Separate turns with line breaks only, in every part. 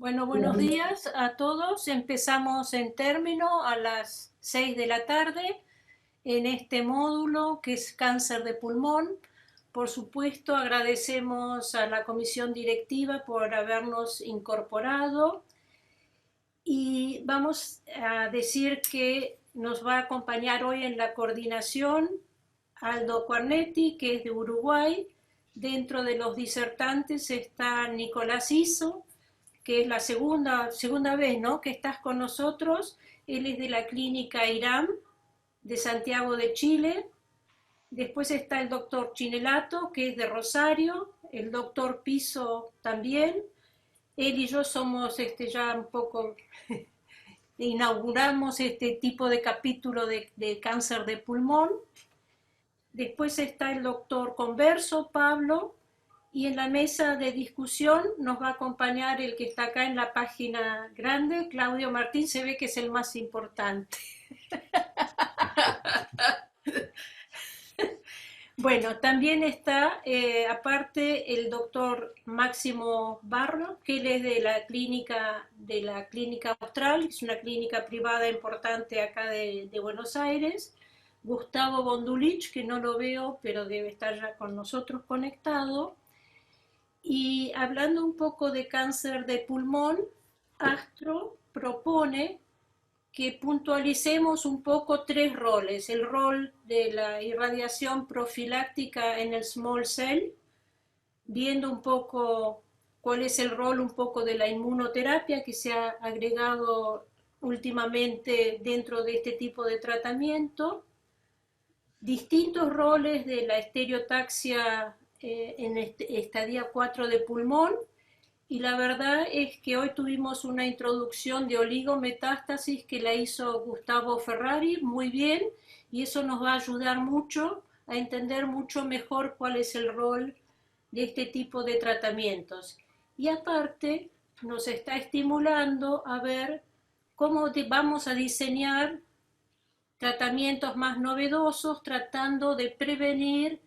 Bueno, buenos días a todos. Empezamos en término a las 6 de la tarde en este módulo que es cáncer de pulmón. Por supuesto, agradecemos a la comisión directiva por habernos incorporado y vamos a decir que nos va a acompañar hoy en la coordinación Aldo Quarnetti, que es de Uruguay. Dentro de los disertantes está Nicolás Iso, que es la segunda vez, ¿no?, que estás con nosotros. Él es de la clínica IRAM de Santiago de Chile. Después está el doctor Chinelato, que es de Rosario, el doctor Piso también. Él y yo somos ya un poco, inauguramos este tipo de capítulo de cáncer de pulmón. Después está el doctor Converso, Pablo, y en la mesa de discusión nos va a acompañar el que está acá en la página grande, Claudio Martín, se ve que es el más importante. Bueno, también está, aparte, el doctor Máximo Barro, que él es de la clínica Austral, es una clínica privada importante acá de Buenos Aires. Gustavo Bondulich, que no lo veo, pero debe estar ya con nosotros conectado. Y hablando un poco de cáncer de pulmón, Astro propone que puntualicemos un poco tres roles: el rol de la irradiación profiláctica en el small cell, viendo un poco cuál es el rol un poco de la inmunoterapia que se ha agregado últimamente dentro de este tipo de tratamiento, distintos roles de la estereotaxia en estadia 4 de pulmón. Y la verdad es que hoy tuvimos una introducción de oligometástasis que la hizo Gustavo Ferrari muy bien, y eso nos va a ayudar mucho a entender mucho mejor cuál es el rol de este tipo de tratamientos. Y aparte nos está estimulando a ver cómo vamos a diseñar tratamientos más novedosos, tratando de prevenir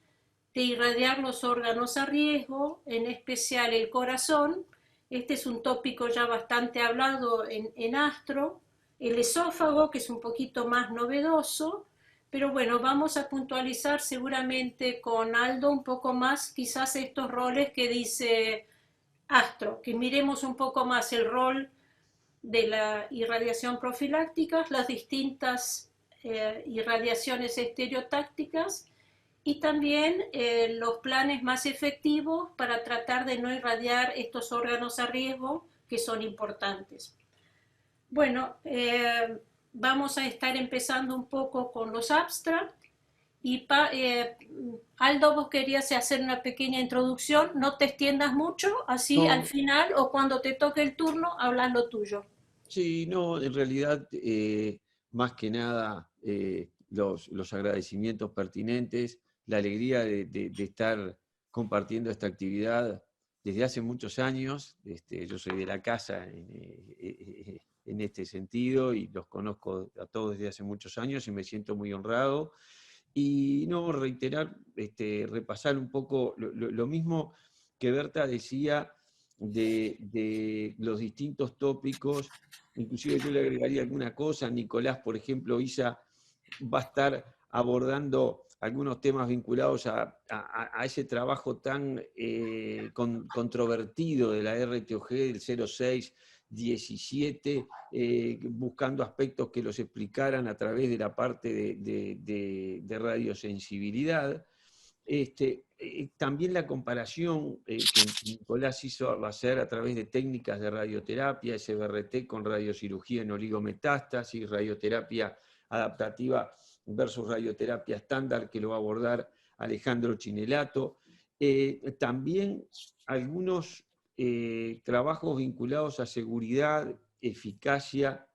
de irradiar los órganos a riesgo, en especial el corazón. Este es un tópico ya bastante hablado en Astro. El esófago, que es un poquito más novedoso, pero bueno, vamos a puntualizar seguramente con Aldo un poco más quizás estos roles que dice Astro, que miremos un poco más el rol de la irradiación profiláctica, las distintas irradiaciones estereotácticas, y también los planes más efectivos para tratar de no irradiar estos órganos a riesgo que son importantes. Bueno, vamos a estar empezando un poco con los abstracts. Y Aldo, vos querías hacer una pequeña introducción, no te extiendas mucho, así al
No,
final o cuando te toque el turno hablas lo tuyo.
sí, no, en realidad, más que nada, los agradecimientos pertinentes, la alegría de estar compartiendo esta actividad desde hace muchos años. Yo soy de la casa en este sentido y los conozco a todos desde hace muchos años y me siento muy honrado. Y no reiterar, repasar un poco lo mismo que Berta decía de los distintos tópicos. Inclusive yo le agregaría alguna cosa. Nicolás, por ejemplo, Isa va a estar abordando algunos temas vinculados a ese trabajo tan controvertido de la RTOG del 06-17, buscando aspectos que los explicaran a través de la parte de radiosensibilidad. También la comparación que Nicolás hizo va a ser a través de técnicas de radioterapia, SBRT con radiocirugía en oligometástasis, radioterapia adaptativa versus radioterapia estándar, que lo va a abordar Alejandro Chinelato. También algunos trabajos vinculados a seguridad, eficacia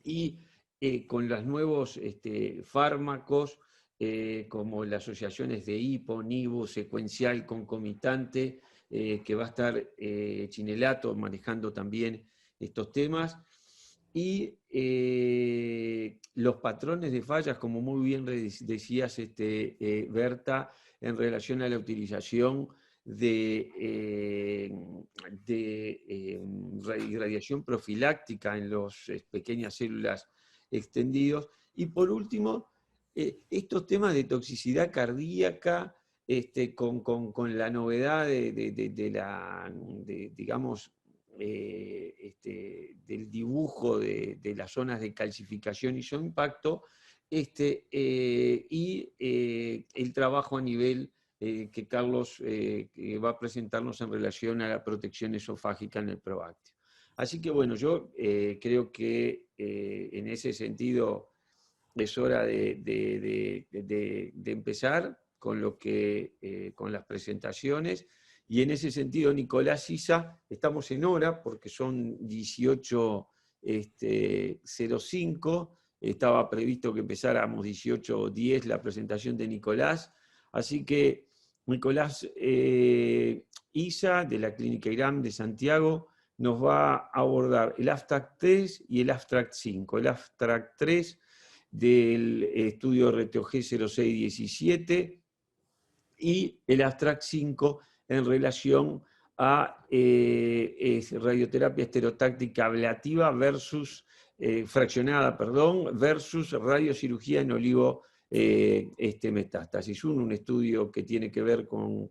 y con los nuevos fármacos, como las asociaciones de HIPO, NIVO, secuencial concomitante, que va a estar Chinelato manejando también estos temas. Y los patrones de fallas, como muy bien decías, Berta, en relación a la utilización irradiación profiláctica en las pequeñas células extendidos. Y por último, estos temas de toxicidad cardíaca, con la novedad digamos, del dibujo de las zonas de calcificación y su impacto, y el trabajo a nivel que Carlos que va a presentarnos en relación a la protección esofágica en el Proactio. Así que bueno, yo creo que en ese sentido es hora de empezar con con las presentaciones. Y en ese sentido, Nicolás Sisa, estamos en hora porque son 18:05. Estaba previsto que empezáramos 18:10 la presentación de Nicolás. Así que Nicolás Isa, de la Clínica IRAM de Santiago, nos va a abordar el abstract 3 y el abstract 5. El abstract 3 del estudio RTOG 0617 y el abstract 5 en relación a radioterapia estereotáctica ablativa versus fraccionada, versus radiocirugía en oligo metástasis. Un estudio que tiene que ver con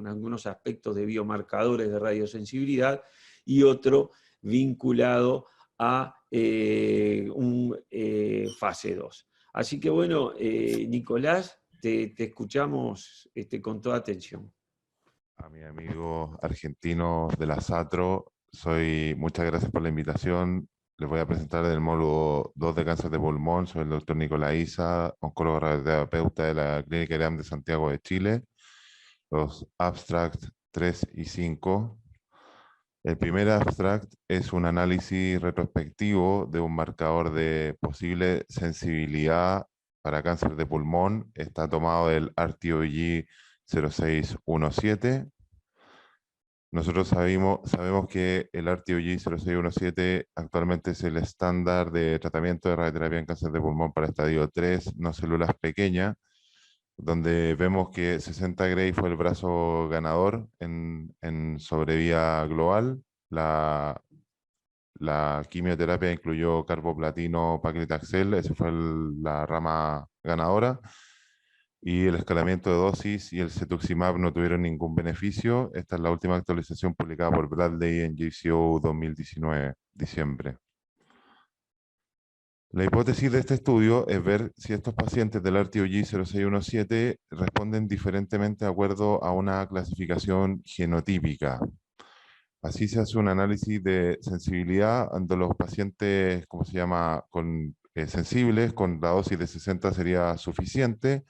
algunos aspectos de biomarcadores de radiosensibilidad, y otro vinculado a un fase 2. Así que bueno, Nicolás, te escuchamos con toda atención.
A mi amigo argentino de la SATRO, muchas gracias por la invitación. Les voy a presentar el módulo 2 de cáncer de pulmón. Soy el doctor Nicolás Isa, oncólogo radioterapeuta de la Clínica IRAM de Santiago de Chile. Los abstracts 3 y 5. El primer abstract es un análisis retrospectivo de un marcador de posible sensibilidad para cáncer de pulmón. Está tomado del RTOG 0617. Nosotros sabemos que el RTOG 0617 actualmente es el estándar de tratamiento de radioterapia en cáncer de pulmón para estadio 3, no células pequeñas, donde vemos que 60 Gray fue el brazo ganador en sobrevía global. La quimioterapia incluyó carboplatino, paclitaxel, esa fue la rama ganadora. Y el escalamiento de dosis y el cetuximab no tuvieron ningún beneficio. Esta es la última actualización publicada por Bradley en JCO 2019, diciembre. La hipótesis de este estudio es ver si estos pacientes del RTOG 0617 responden diferentemente de acuerdo a una clasificación genotípica. Así se hace un análisis de sensibilidad ante los pacientes, ¿cómo se llama?, sensibles, con la dosis de 60 sería suficiente,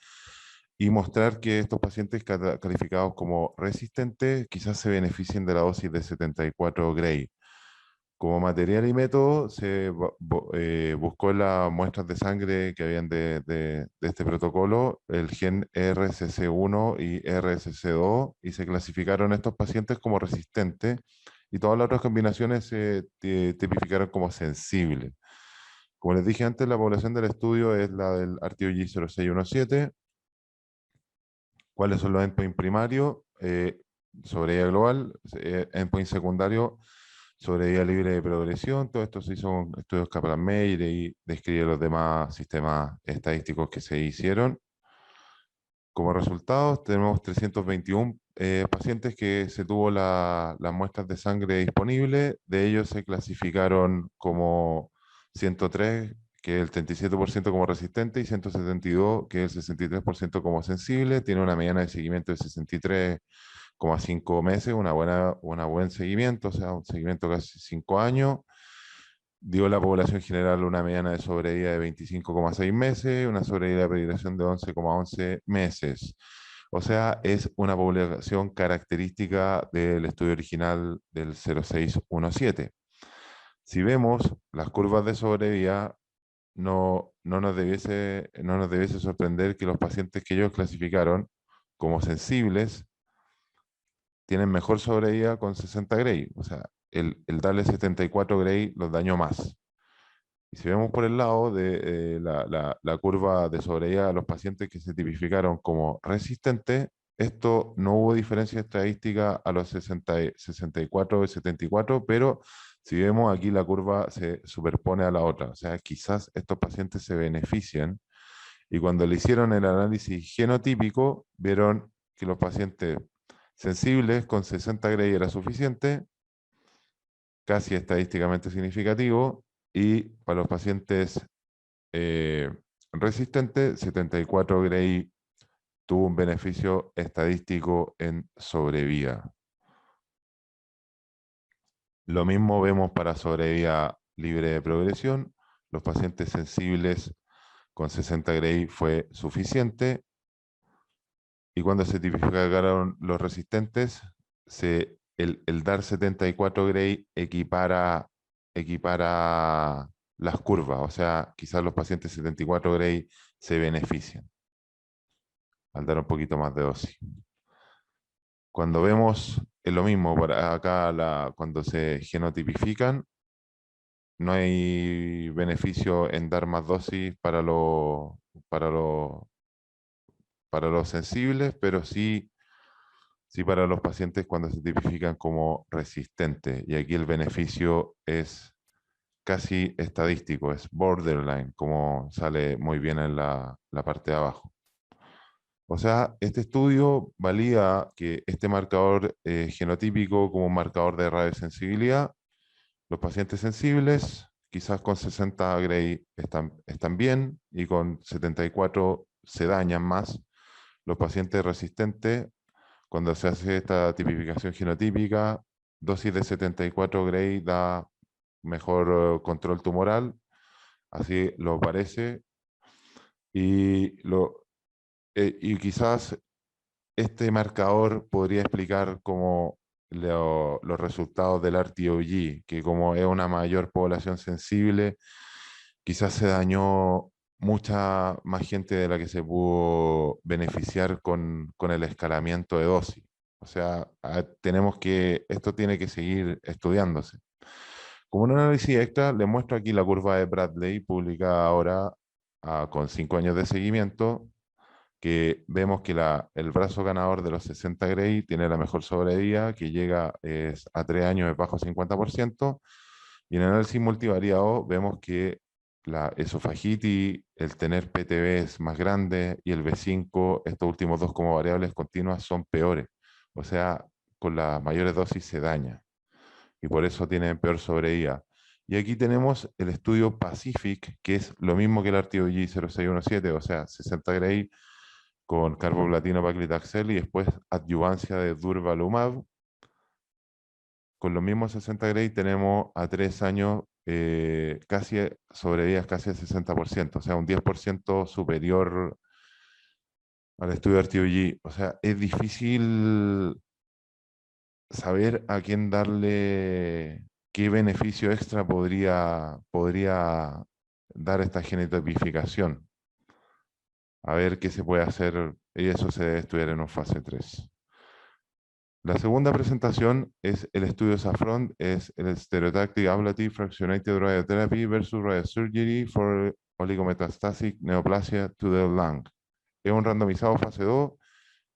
y mostrar que estos pacientes calificados como resistentes quizás se beneficien de la dosis de 74 Gray. Como material y método se buscó en las muestras de sangre que habían de este protocolo el gen RSC1 y RSC2, y se clasificaron estos pacientes como resistentes, y todas las otras combinaciones se tipificaron como sensibles. Como les dije antes, la población del estudio es la del RTOG 0617. ¿Cuáles son los endpoints primarios? Sobrevida global, endpoint secundario, sobrevida libre de progresión. Todo esto se hizo con estudios Kaplan-Meier y describe los demás sistemas estadísticos que se hicieron. Como resultados, tenemos 321 pacientes que se tuvo las muestras de sangre disponibles. De ellos se clasificaron como 103, que es el 37% como resistente, y 172, que es el 63% como sensible. Tiene una mediana de seguimiento de 63,5 meses, un buen seguimiento, o sea, un seguimiento casi 5 años. Dio a la población general una mediana de sobrevida de 25,6 meses, una sobrevida de penetración de 11,11 meses. O sea, es una población característica del estudio original del 0617. Si vemos las curvas de sobrevida, no nos debiese sorprender que los pacientes que ellos clasificaron como sensibles tienen mejor sobrevida con 60 Gray. O sea, el darle 74 Gray los dañó más. Y si vemos por el lado de la curva de sobrevida a los pacientes que se tipificaron como resistentes, esto no hubo diferencia estadística a los 64 y 74, pero si vemos aquí la curva se superpone a la otra. O sea, quizás estos pacientes se benefician. Y cuando le hicieron el análisis genotípico, vieron que los pacientes sensibles con 60 Gray era suficiente, casi estadísticamente significativo, y para los pacientes resistentes, 74 Gray tuvo un beneficio estadístico en sobrevida. Lo mismo vemos para sobrevida libre de progresión. Los pacientes sensibles con 60 Gray fue suficiente. Y cuando se tipificaron los resistentes, el dar 74 Gray equipara las curvas. O sea, quizás los pacientes 74 Gray se benefician al dar un poquito más de dosis. Cuando vemos lo mismo, para acá cuando se genotipifican, no hay beneficio en dar más dosis para los sensibles, pero sí para los pacientes cuando se tipifican como resistentes. Y aquí el beneficio es casi estadístico, es borderline, como sale muy bien en la parte de abajo. O sea, este estudio valida que este marcador genotípico como un marcador de radiosensibilidad, los pacientes sensibles, quizás con 60 Gray están bien y con 74 se dañan más. Los pacientes resistentes, cuando se hace esta tipificación genotípica, dosis de 74 Gray da mejor control tumoral, así lo parece, y quizás este marcador podría explicar como los resultados del RTOG, que como es una mayor población sensible, quizás se dañó mucha más gente de la que se pudo beneficiar con el escalamiento de dosis. O sea, esto tiene que seguir estudiándose. Como un análisis extra, les muestro aquí la curva de Bradley, publicada ahora con 5 años de seguimiento, que vemos que el brazo ganador de los 60 Gray tiene la mejor sobrevida, que llega a 3 años de bajo 50%, y en el análisis multivariado vemos que la esofagitis, el tener PTBs más grandes y el B5, estos últimos dos como variables continuas, son peores. O sea, con las mayores dosis se daña, y por eso tienen peor sobrevida. Y aquí tenemos el estudio PACIFIC, que es lo mismo que el RTOG 0617, o sea, 60 Gray con carboplatino paclitaxel y después adyuvancia de durvalumab. Con los mismos 60 Gray tenemos a 3 años casi sobrevidas casi el 60%, o sea, un 10% superior al estudio de RTOG. O sea, es difícil saber a quién darle, qué beneficio extra podría dar esta genotipificación. A ver qué se puede hacer, y eso se debe estudiar en un fase 3. La segunda presentación es el estudio SAFFRON, es el Stereotactic Ablative Fractionated Radiotherapy versus Radiosurgery for Oligometastatic Neoplasia to the Lung. Es un randomizado fase 2,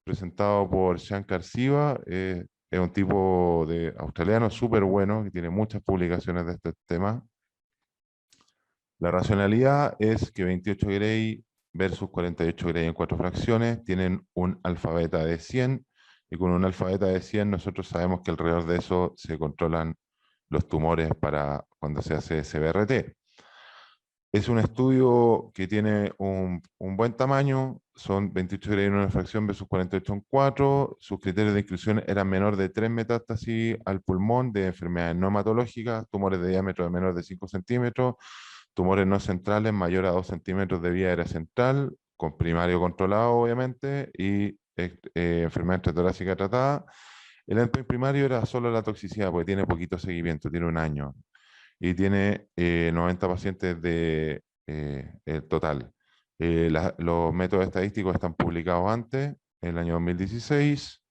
presentado por Shankar Siva, es un tipo de australiano súper bueno, que tiene muchas publicaciones de este tema. La racionalidad es que 28 Gray versus 48 Gray en 4 fracciones tienen un alfa beta de 100, y con un alfa beta de 100 nosotros sabemos que alrededor de eso se controlan los tumores para cuando se hace CBRT. Es un estudio que tiene un buen tamaño, son 28 Gray en una fracción versus 48 en 4. Sus criterios de inclusión eran menor de 3 metástasis al pulmón de enfermedades no hematológicas, tumores de diámetro de menor de 5 centímetros, tumores no centrales mayor a 2 centímetros de vía aérea central, con primario controlado obviamente, y enfermedad intratorácica tratada. El endpoint primario era solo la toxicidad, porque tiene poquito seguimiento, tiene un año, y tiene 90 pacientes de total. Los métodos estadísticos están publicados antes, en el año 2016.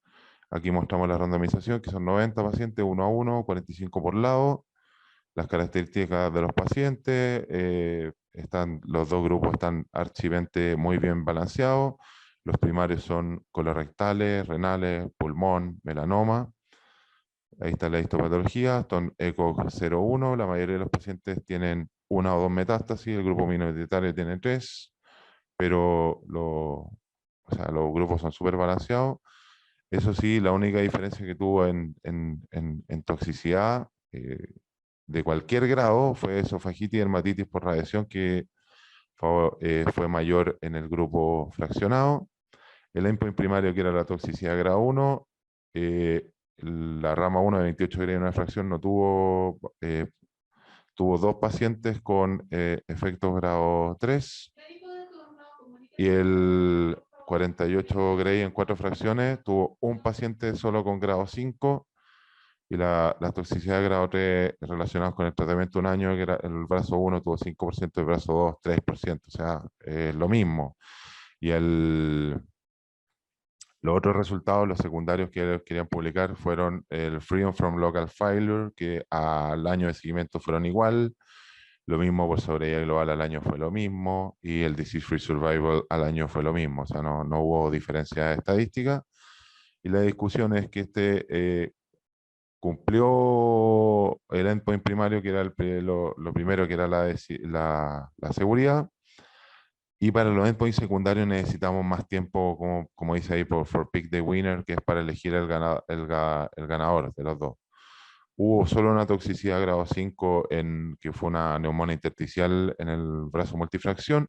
Aquí mostramos la randomización, que son 90 pacientes, 1 a 1, 45 por lado. Las características de los pacientes, los dos grupos están archivente muy bien balanceados. Los primarios son colorectales, renales, pulmón, melanoma. Ahí está la histopatología, son ECOG 0,1, la mayoría de los pacientes tienen 1 o 2 metástasis, el grupo minoritario tiene 3, pero o sea, los grupos son súper balanceados. Eso sí, la única diferencia que tuvo en toxicidad de cualquier grado fue esofagitis y dermatitis por radiación, que fue mayor en el grupo fraccionado. El endpoint primario, que era la toxicidad grado 1, la rama 1 de 28 grados de una fracción no tuvo, tuvo 2 pacientes con efectos grado 3, y el 48 Gray en 4 fracciones tuvo un paciente solo con grado 5, y la toxicidad de grado 3 relacionadas con el tratamiento de un año, que era el brazo 1 tuvo 5%, el brazo 2 3%, o sea, lo mismo. Y los otros resultados, los secundarios que ellos querían publicar, fueron el Freedom from Local Failure, que al año de seguimiento fueron igual, lo mismo por sobrevida global al año fue lo mismo, y el Disease Free Survival al año fue lo mismo, o sea, no hubo diferencia estadística. Y la discusión es que cumplió el endpoint primario, que era lo primero, que era la seguridad, y para los endpoints secundarios necesitamos más tiempo, como dice ahí, for pick the winner, que es para elegir el ganador de los dos. Hubo solo una toxicidad grado 5, que fue una neumonía intersticial en el brazo multifracción,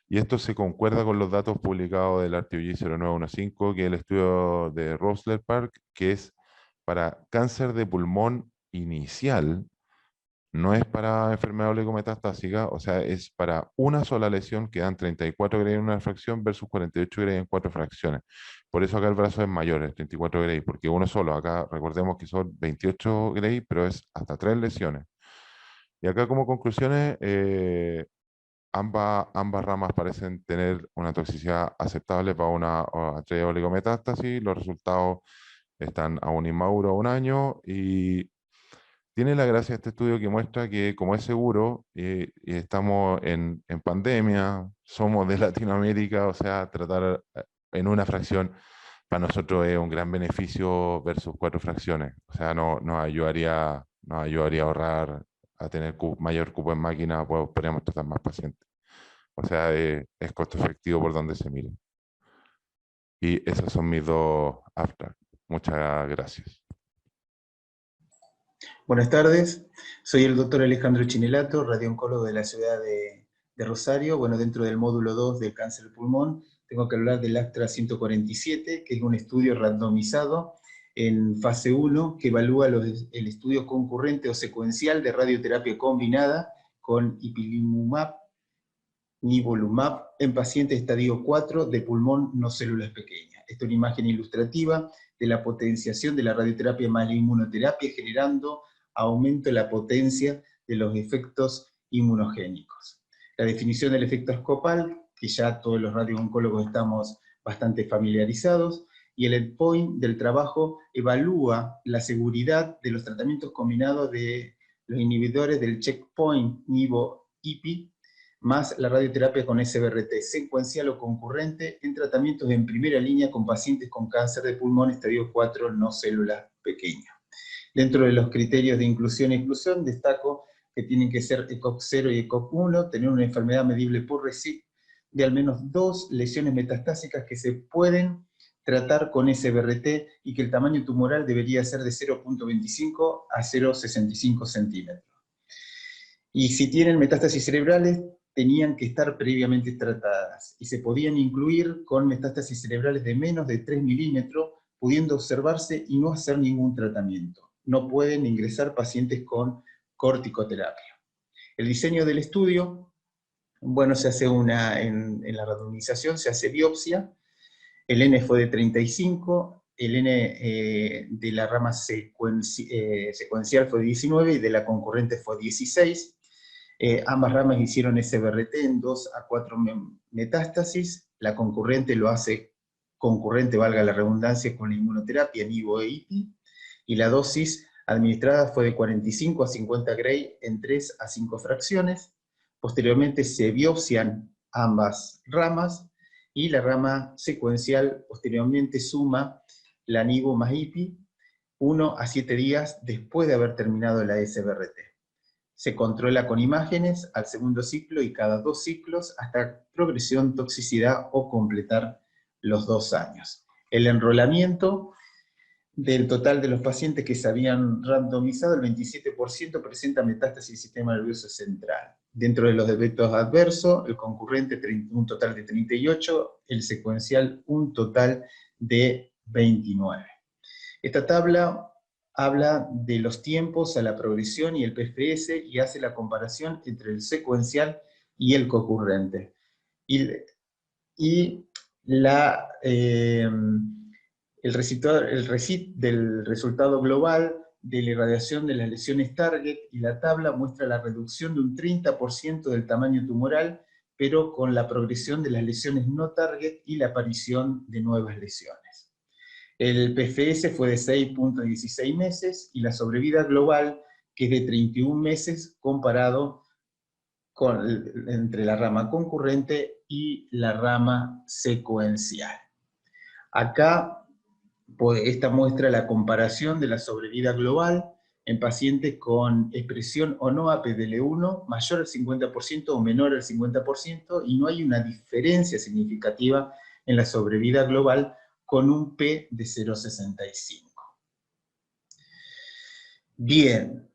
y esto se concuerda con los datos publicados del RTOG 0915, que es el estudio de Rosler Park, que es para cáncer de pulmón inicial, no es para enfermedad oligometastásica, o sea, es para una sola lesión que dan 34 Gray en una fracción versus 48 Gray en 4 fracciones. Por eso acá el brazo es mayor, es 34 Gray, porque uno solo, acá recordemos que son 28 Gray, pero es hasta 3 lesiones. Y acá como conclusiones, ambas ramas parecen tener una toxicidad aceptable para una oligometástasis. Los resultados están aún inmaduros, a un año, y tiene la gracia este estudio que muestra que como es seguro y estamos en pandemia, somos de Latinoamérica, o sea, tratar en una fracción para nosotros es un gran beneficio versus 4 fracciones. O sea, nos ayudaría a ahorrar, a tener mayor cupo en máquina, pues podríamos tratar más pacientes. O sea, es costo efectivo por donde se mire. Y esos son mis 2 abstracts. Muchas gracias.
Buenas tardes, soy el doctor Alejandro Chinelato, radiooncólogo de la ciudad de Rosario. Bueno, dentro del módulo 2 del cáncer de pulmón, tengo que hablar del ACTRA 147, que es un estudio randomizado en fase 1, que evalúa el estudio concurrente o secuencial de radioterapia combinada con ipilimumab, nivolumab, en pacientes estadio 4 de pulmón no células pequeñas. Esta es una imagen ilustrativa de la potenciación de la radioterapia más la inmunoterapia, generando aumento de la potencia de los efectos inmunogénicos. La definición del efecto Scopal, que ya todos los radiooncólogos estamos bastante familiarizados, y el endpoint del trabajo evalúa la seguridad de los tratamientos combinados de los inhibidores del checkpoint nivo-ipi, más la radioterapia con SBRT, secuencial o concurrente, en tratamientos en primera línea con pacientes con cáncer de pulmón estadio 4 no células pequeñas. Dentro de los criterios de inclusión e exclusión, destaco que tienen que ser ECOG 0 y ECOG 1, tener una enfermedad medible por RECIST de al menos 2 lesiones metastásicas que se pueden tratar con SBRT, y que el tamaño tumoral debería ser de 0.25 a 0.65 centímetros. Y si tienen metástasis cerebrales, tenían que estar previamente tratadas, y se podían incluir con metástasis cerebrales de menos de 3 milímetros, pudiendo observarse y no hacer ningún tratamiento. No pueden ingresar pacientes con corticoterapia. El diseño del estudio, bueno, se hace en la randomización, se hace biopsia, el N fue de 35, el N de la rama secuencial fue 19, y de la concurrente fue 16, ambas ramas hicieron SBRT en 2 a 4 metástasis, la concurrente lo hace concurrente, valga la redundancia, con la inmunoterapia nivo e IPI, y la dosis administrada fue de 45 a 50 Gray en 3 a 5 fracciones. Posteriormente se biopsian ambas ramas, y la rama secuencial posteriormente suma la nivo más IPI 1 a 7 días después de haber terminado la SBRT. Se controla con imágenes al segundo ciclo y cada 2 ciclos hasta progresión, toxicidad o completar los 2 años. El enrolamiento del total de los pacientes que se habían randomizado, el 27% presenta metástasis del sistema nervioso central. Dentro de los efectos adversos, el concurrente un total de 38, el secuencial un total de 29. Esta tabla habla de los tiempos a la progresión y el PFS y hace la comparación entre el secuencial y el concurrente. El recit del resultado global de la irradiación de las lesiones target, y la tabla muestra la reducción de un 30% del tamaño tumoral, pero con la progresión de las lesiones no target y la aparición de nuevas lesiones. El PFS fue de 6.16 meses, y la sobrevida global, que es de 31 meses, comparado entre la rama concurrente y la rama secuencial. Acá, esta muestra la comparación de la sobrevida global en pacientes con expresión o no APDL1 mayor al 50% o menor al 50%, y no hay una diferencia significativa en la sobrevida global con un P de 0,65. Bien,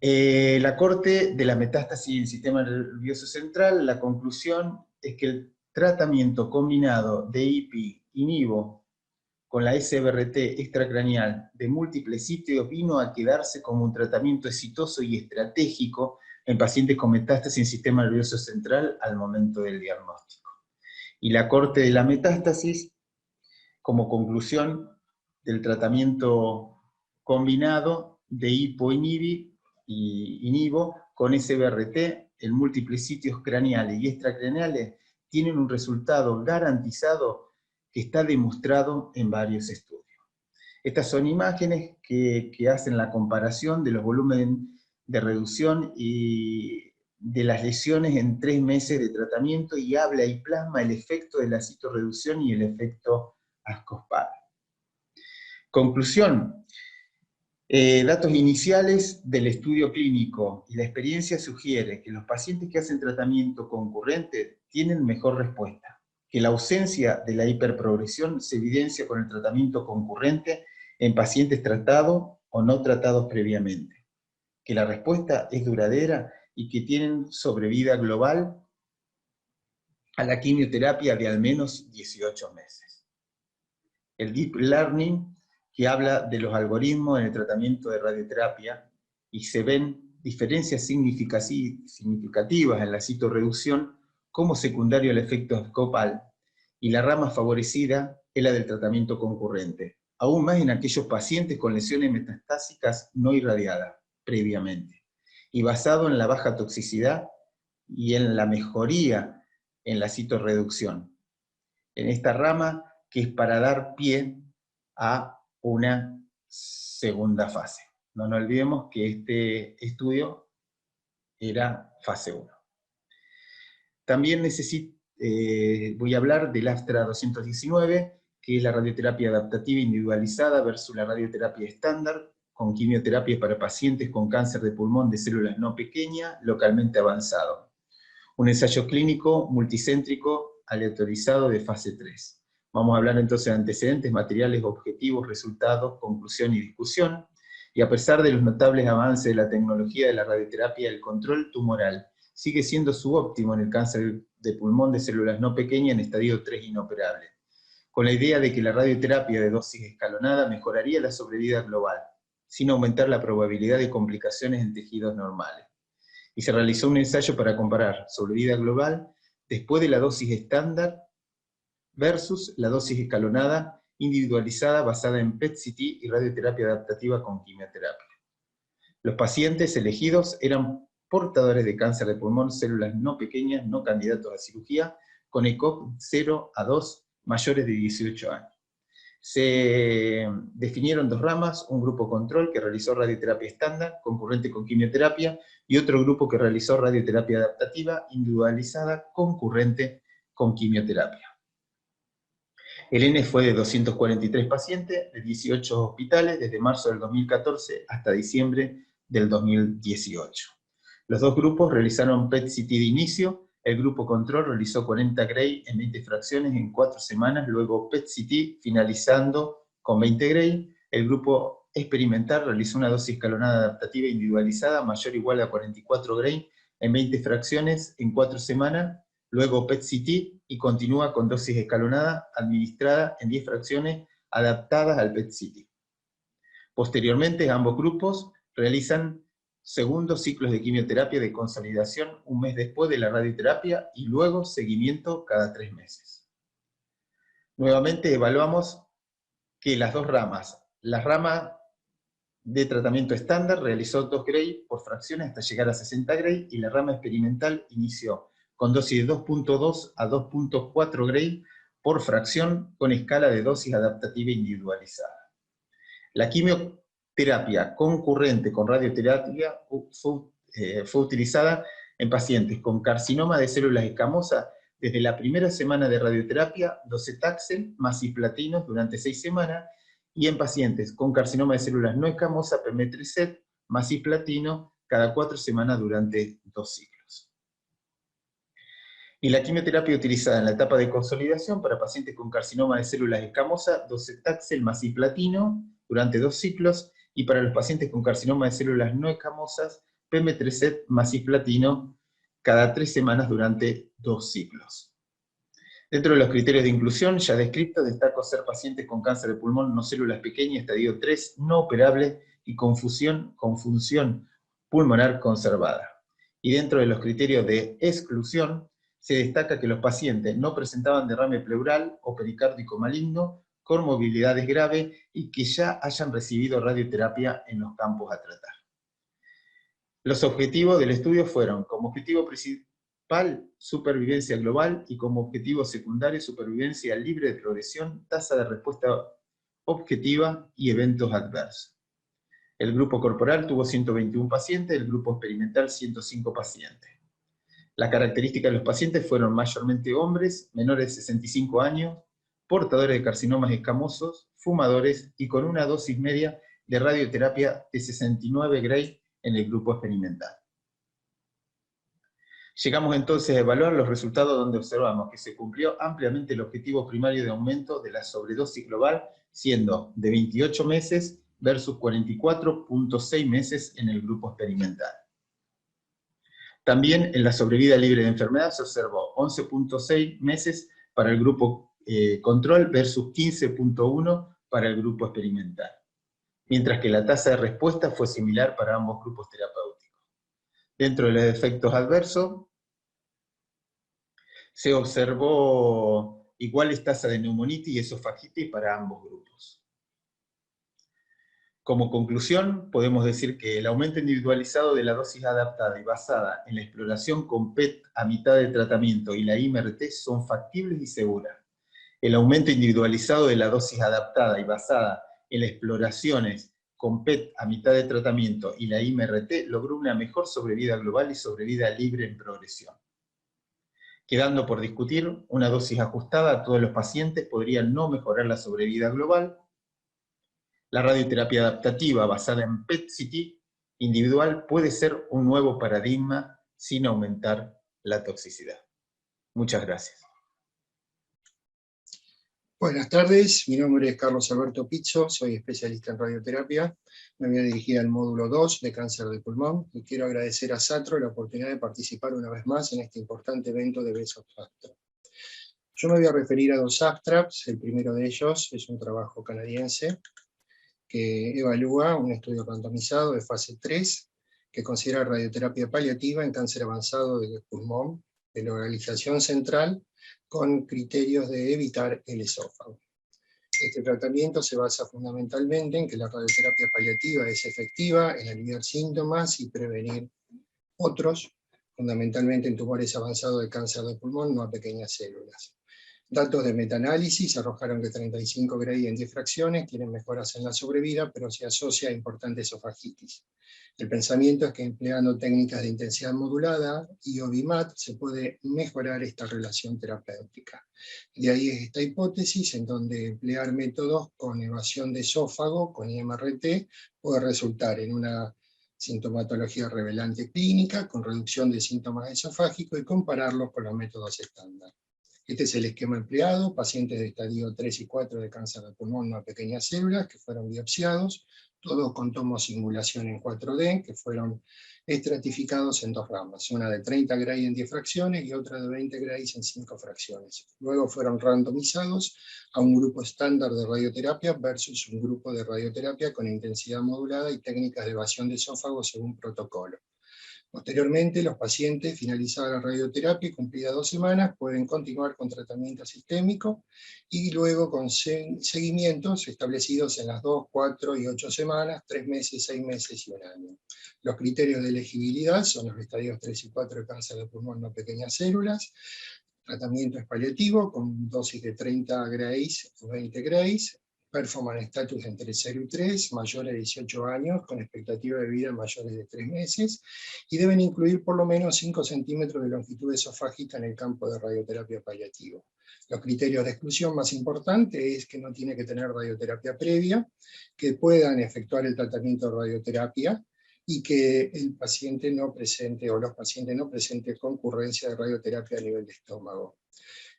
la corte de la metástasis en el sistema nervioso central, la conclusión es que el tratamiento combinado de IPI y NIVO con la SBRT extracraneal de múltiples sitios vino a quedarse como un tratamiento exitoso y estratégico en pacientes con metástasis en el sistema nervioso central al momento del diagnóstico. Y la corte de la metástasis, como conclusión del tratamiento combinado de IPO y NIVO con SBRT en múltiples sitios craneales y extracraneales, tienen un resultado garantizado que está demostrado en varios estudios. Estas son imágenes que hacen la comparación de los volúmenes de reducción y de las lesiones en 3 meses de tratamiento, y habla y plasma el efecto de la citorreducción y el efecto ASCOSPAD. Conclusión. Datos iniciales del estudio clínico y la experiencia sugiere que los pacientes que hacen tratamiento concurrente tienen mejor respuesta, que la ausencia de la hiperprogresión se evidencia con el tratamiento concurrente en pacientes tratados o no tratados previamente, que la respuesta es duradera y que tienen sobrevida global a la quimioterapia de al menos 18 meses. El Deep Learning, que habla de los algoritmos en el tratamiento de radioterapia, y se ven diferencias significativas en la citorreducción como secundario al efecto abscopal, y la rama favorecida es la del tratamiento concurrente, aún más en aquellos pacientes con lesiones metastásicas no irradiadas previamente, y basado en la baja toxicidad y en la mejoría en la citorreducción. En esta rama, que es para dar pie a una segunda fase. No nos olvidemos que este estudio era fase 1. También voy a hablar del Astra 219, que es la radioterapia adaptativa individualizada versus la radioterapia estándar, con quimioterapia para pacientes con cáncer de pulmón de células no pequeñas, localmente avanzado. Un ensayo clínico multicéntrico aleatorizado de fase 3. Vamos a hablar entonces de antecedentes, materiales, objetivos, resultados, conclusión y discusión. Y a pesar de los notables avances de la tecnología de la radioterapia, el control tumoral sigue siendo subóptimo en el cáncer de pulmón de células no pequeñas en estadio 3 inoperable, con la idea de que la radioterapia de dosis escalonada mejoraría la sobrevida global, sin aumentar la probabilidad de complicaciones en tejidos normales. Y se realizó un ensayo para comparar sobrevida global después de la dosis estándar versus la dosis escalonada individualizada basada en PET-CT y radioterapia adaptativa con quimioterapia. Los pacientes elegidos eran portadores de cáncer de pulmón, células no pequeñas, no candidatos a cirugía, con ECOG 0 a 2, mayores de 18 años. Se definieron 2 ramas, un grupo control que realizó radioterapia estándar, concurrente con quimioterapia, y otro grupo que realizó radioterapia adaptativa, individualizada, concurrente con quimioterapia. El N fue de 243 pacientes de 18 hospitales desde marzo del 2014 hasta diciembre del 2018. Los dos grupos realizaron PET-CT de inicio. El grupo control realizó 40 Gray en 20 fracciones en 4 semanas, luego PET-CT finalizando con 20 Gray. El grupo experimental realizó una dosis escalonada adaptativa individualizada mayor o igual a 44 Gray en 20 fracciones en 4 semanas, luego PET-CT y continúa con dosis escalonada administrada en 10 fracciones adaptadas al PET-CT. Posteriormente, ambos grupos realizan segundos ciclos de quimioterapia de consolidación un mes después de la radioterapia y luego seguimiento cada 3 meses. Nuevamente evaluamos que las dos ramas, la rama de tratamiento estándar realizó 2 Gray por fracciones hasta llegar a 60 Gray y la rama experimental inició con dosis de 2.2 a 2.4 Gray por fracción con escala de dosis adaptativa individualizada. La quimioterapia concurrente con radioterapia fue utilizada en pacientes con carcinoma de células escamosas desde la primera semana de radioterapia, docetaxel más cisplatinos durante 6 semanas, y en pacientes con carcinoma de células no escamosas, pemetrexed más cisplatino cada 4 semanas durante 2 ciclos. Y la quimioterapia utilizada en la etapa de consolidación para pacientes con carcinoma de células escamosas, docetaxel más cisplatino durante 2 ciclos, y para los pacientes con carcinoma de células no escamosas, pemetrexed más cisplatino cada 3 semanas durante 2 ciclos. Dentro de los criterios de inclusión ya descritos, destaco ser pacientes con cáncer de pulmón no células pequeñas, estadio 3, no operable y con función pulmonar conservada. Y dentro de los criterios de exclusión, se destaca que los pacientes no presentaban derrame pleural o pericárdico maligno, comorbilidades graves y que ya hayan recibido radioterapia en los campos a tratar. Los objetivos del estudio fueron, como objetivo principal, supervivencia global, y como objetivo secundario, supervivencia libre de progresión, tasa de respuesta objetiva y eventos adversos. El grupo corporal tuvo 121 pacientes, el grupo experimental 105 pacientes. Las características de los pacientes fueron mayormente hombres, menores de 65 años, portadores de carcinomas escamosos, fumadores y con una dosis media de radioterapia de 69 Gray en el grupo experimental. Llegamos entonces a evaluar los resultados donde observamos que se cumplió ampliamente el objetivo primario de aumento de la sobredosis global, siendo de 28 meses versus 44.6 meses en el grupo experimental. También en la sobrevida libre de enfermedad se observó 11.6 meses para el grupo control versus 15.1 para el grupo experimental, mientras que la tasa de respuesta fue similar para ambos grupos terapéuticos. Dentro de los efectos adversos, se observó iguales tasas de neumonitis y esofagitis para ambos grupos. Como conclusión, podemos decir que el aumento individualizado de la dosis adaptada y basada en la exploración con PET a mitad de tratamiento y la IMRT son factibles y seguras. El aumento individualizado de la dosis adaptada y basada en las exploraciones con PET a mitad de tratamiento y la IMRT logró una mejor sobrevida global y sobrevida libre en progresión. Quedando por discutir, una dosis ajustada a todos los pacientes podría no mejorar la sobrevida global. La radioterapia adaptativa basada en PET-CT individual puede ser un nuevo paradigma sin aumentar la toxicidad. Muchas gracias.
Buenas tardes, mi nombre es Carlos Alberto Pizzo, soy especialista en radioterapia. Me voy a dirigir al módulo 2 de cáncer de pulmón y quiero agradecer a SATRO la oportunidad de participar una vez más en este importante evento de Best of Abstract. Yo me voy a referir a 2 abstracts. El primero de ellos es un trabajo canadiense que evalúa un estudio randomizado de fase 3 que considera radioterapia paliativa en cáncer avanzado de pulmón de localización central con criterios de evitar el esófago. Este tratamiento se basa fundamentalmente en que la radioterapia paliativa es efectiva en aliviar síntomas y prevenir otros, fundamentalmente en tumores avanzados de cáncer de pulmón, no a pequeñas células. Datos de metaanálisis arrojaron que 35 Gray en difracciones tienen mejoras en la sobrevida, pero se asocia a importante esofagitis. El pensamiento es que empleando técnicas de intensidad modulada y OBIMAT se puede mejorar esta relación terapéutica. De ahí esta hipótesis en donde emplear métodos con evasión de esófago, con IMRT, puede resultar en una sintomatología revelante clínica, con reducción de síntomas esofágicos y compararlos con los métodos estándar. Este es el esquema empleado: pacientes de estadio 3 y 4 de cáncer de pulmón no a pequeñas células que fueron biopsiados, todos con tomosimulación en 4D, que fueron estratificados en 2 ramas, una de 30 Gray en 10 fracciones y otra de 20 Gray en 5 fracciones. Luego fueron randomizados a un grupo estándar de radioterapia versus un grupo de radioterapia con intensidad modulada y técnicas de evasión de esófago según protocolo. Posteriormente, los pacientes, finalizada la radioterapia y cumplidas 2 semanas, pueden continuar con tratamiento sistémico y luego con seguimientos establecidos en las 2, 4 y 8 semanas, 3 meses, 6 meses y 1 año. Los criterios de elegibilidad son los estadios 3 y 4 de cáncer de pulmón no pequeñas células. Tratamiento es paliativo con dosis de 30 Grays o 20 Grays. Performance status entre 0 y 3, mayores de 18 años, con expectativa de vida mayores de 3 meses, y deben incluir por lo menos 5 centímetros de longitud esofágica en el campo de radioterapia paliativo. Los criterios de exclusión más importantes es que no tiene que tener radioterapia previa, que puedan efectuar el tratamiento de radioterapia, y que el paciente no presente, o los pacientes no presenten concurrencia de radioterapia a nivel de estómago.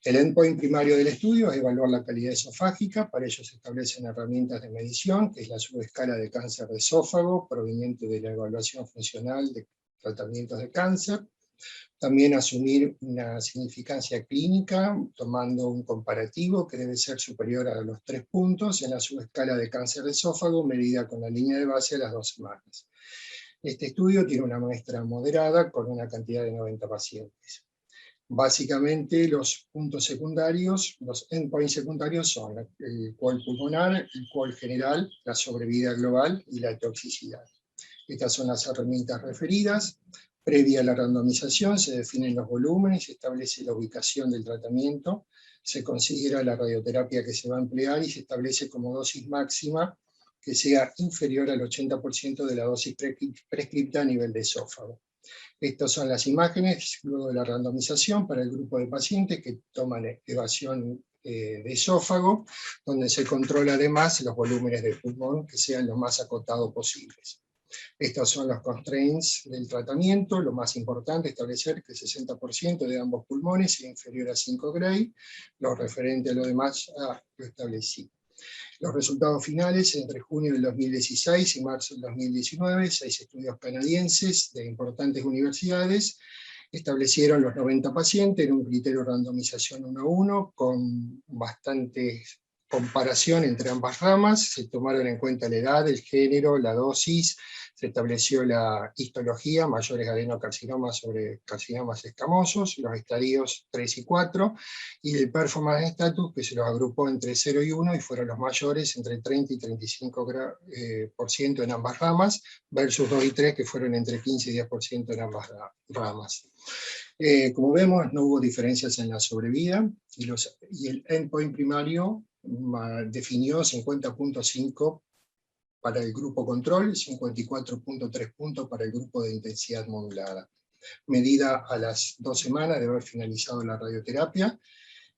El endpoint primario del estudio es evaluar la calidad esofágica. Para ello se establecen herramientas de medición, que es la subescala de cáncer de esófago, proveniente de la evaluación funcional de tratamientos de cáncer. También asumir una significancia clínica, tomando un comparativo que debe ser superior a los 3 puntos en la subescala de cáncer de esófago, medida con la línea de base a las 2 semanas. Este estudio tiene una muestra moderada con una cantidad de 90 pacientes. Básicamente los puntos secundarios, los endpoints secundarios son el QOL pulmonar, el QOL general, la sobrevida global y la toxicidad. Estas son las herramientas referidas. Previa a la randomización se definen los volúmenes, se establece la ubicación del tratamiento, se considera la radioterapia que se va a emplear y se establece como dosis máxima que sea inferior al 80% de la dosis prescripta a nivel de esófago. Estas son las imágenes luego de la randomización para el grupo de pacientes que toman evasión de esófago, donde se controla además los volúmenes de pulmón que sean lo más acotados posibles. Estos son los constraints del tratamiento. Lo más importante es establecer que el 60% de ambos pulmones sea inferior a 5 Gray. Lo referente a lo demás lo establecí. Los resultados finales: entre junio del 2016 y marzo del 2019, 6 estudios canadienses de importantes universidades establecieron los 90 pacientes en un criterio de randomización 1:1, con bastante comparación entre ambas ramas. Se tomaron en cuenta la edad, el género, la dosis, se estableció la histología, mayores adenocarcinomas sobre carcinomas escamosos, los estadios 3 y 4, y el performance status, que se los agrupó entre 0 y 1, y fueron los mayores entre 30 y 35% en ambas ramas, versus 2 y 3, que fueron entre 15 y 10% en ambas ramas. Como vemos, no hubo diferencias en la sobrevida, y el endpoint primario definió 50.5 para el grupo control, 54.3 puntos para el grupo de intensidad modulada. Medida a las 2 semanas de haber finalizado la radioterapia,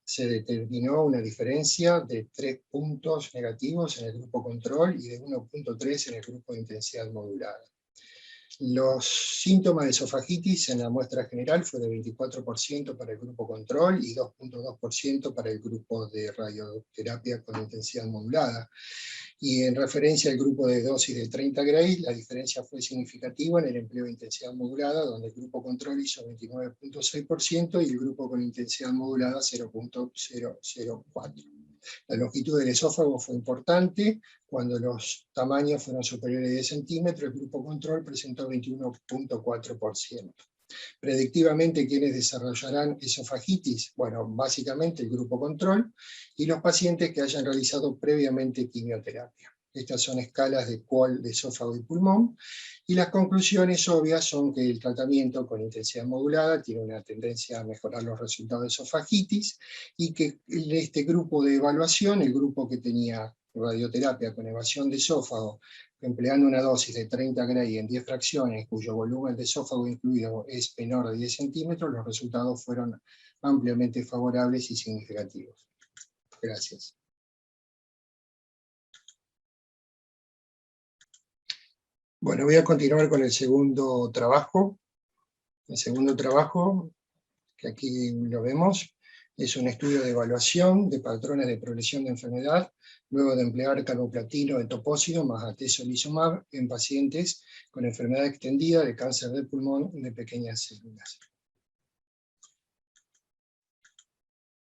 se determinó una diferencia de 3 puntos negativos en el grupo control y de 1.3 en el grupo de intensidad modulada. Los síntomas de esofagitis en la muestra general fue de 24% para el grupo control y 2.2% para el grupo de radioterapia con intensidad modulada. Y en referencia al grupo de dosis de 30 Gray, la diferencia fue significativa en el empleo de intensidad modulada, donde el grupo control hizo 29.6% y el grupo con intensidad modulada 0.004. La longitud del esófago fue importante. Cuando los tamaños fueron superiores a 10 centímetros, el grupo control presentó 21.4%. Predictivamente, ¿quiénes desarrollarán esofagitis? Bueno, básicamente el grupo control y los pacientes que hayan realizado previamente quimioterapia. Estas son escalas de QOL de esófago y pulmón, y las conclusiones obvias son que el tratamiento con intensidad modulada tiene una tendencia a mejorar los resultados de esofagitis, y que este grupo de evaluación, el grupo que tenía radioterapia con evasión de esófago, empleando una dosis de 30 Gray en 10 fracciones, cuyo volumen de esófago incluido es menor de 10 centímetros, los resultados fueron ampliamente favorables y significativos. Gracias. Bueno, voy a continuar con el segundo trabajo. El segundo trabajo, que aquí lo vemos, es un estudio de evaluación de patrones de progresión de enfermedad, luego de emplear carboplatino de topósido más atezolizumab en pacientes con enfermedad extendida de cáncer de pulmón de pequeñas células.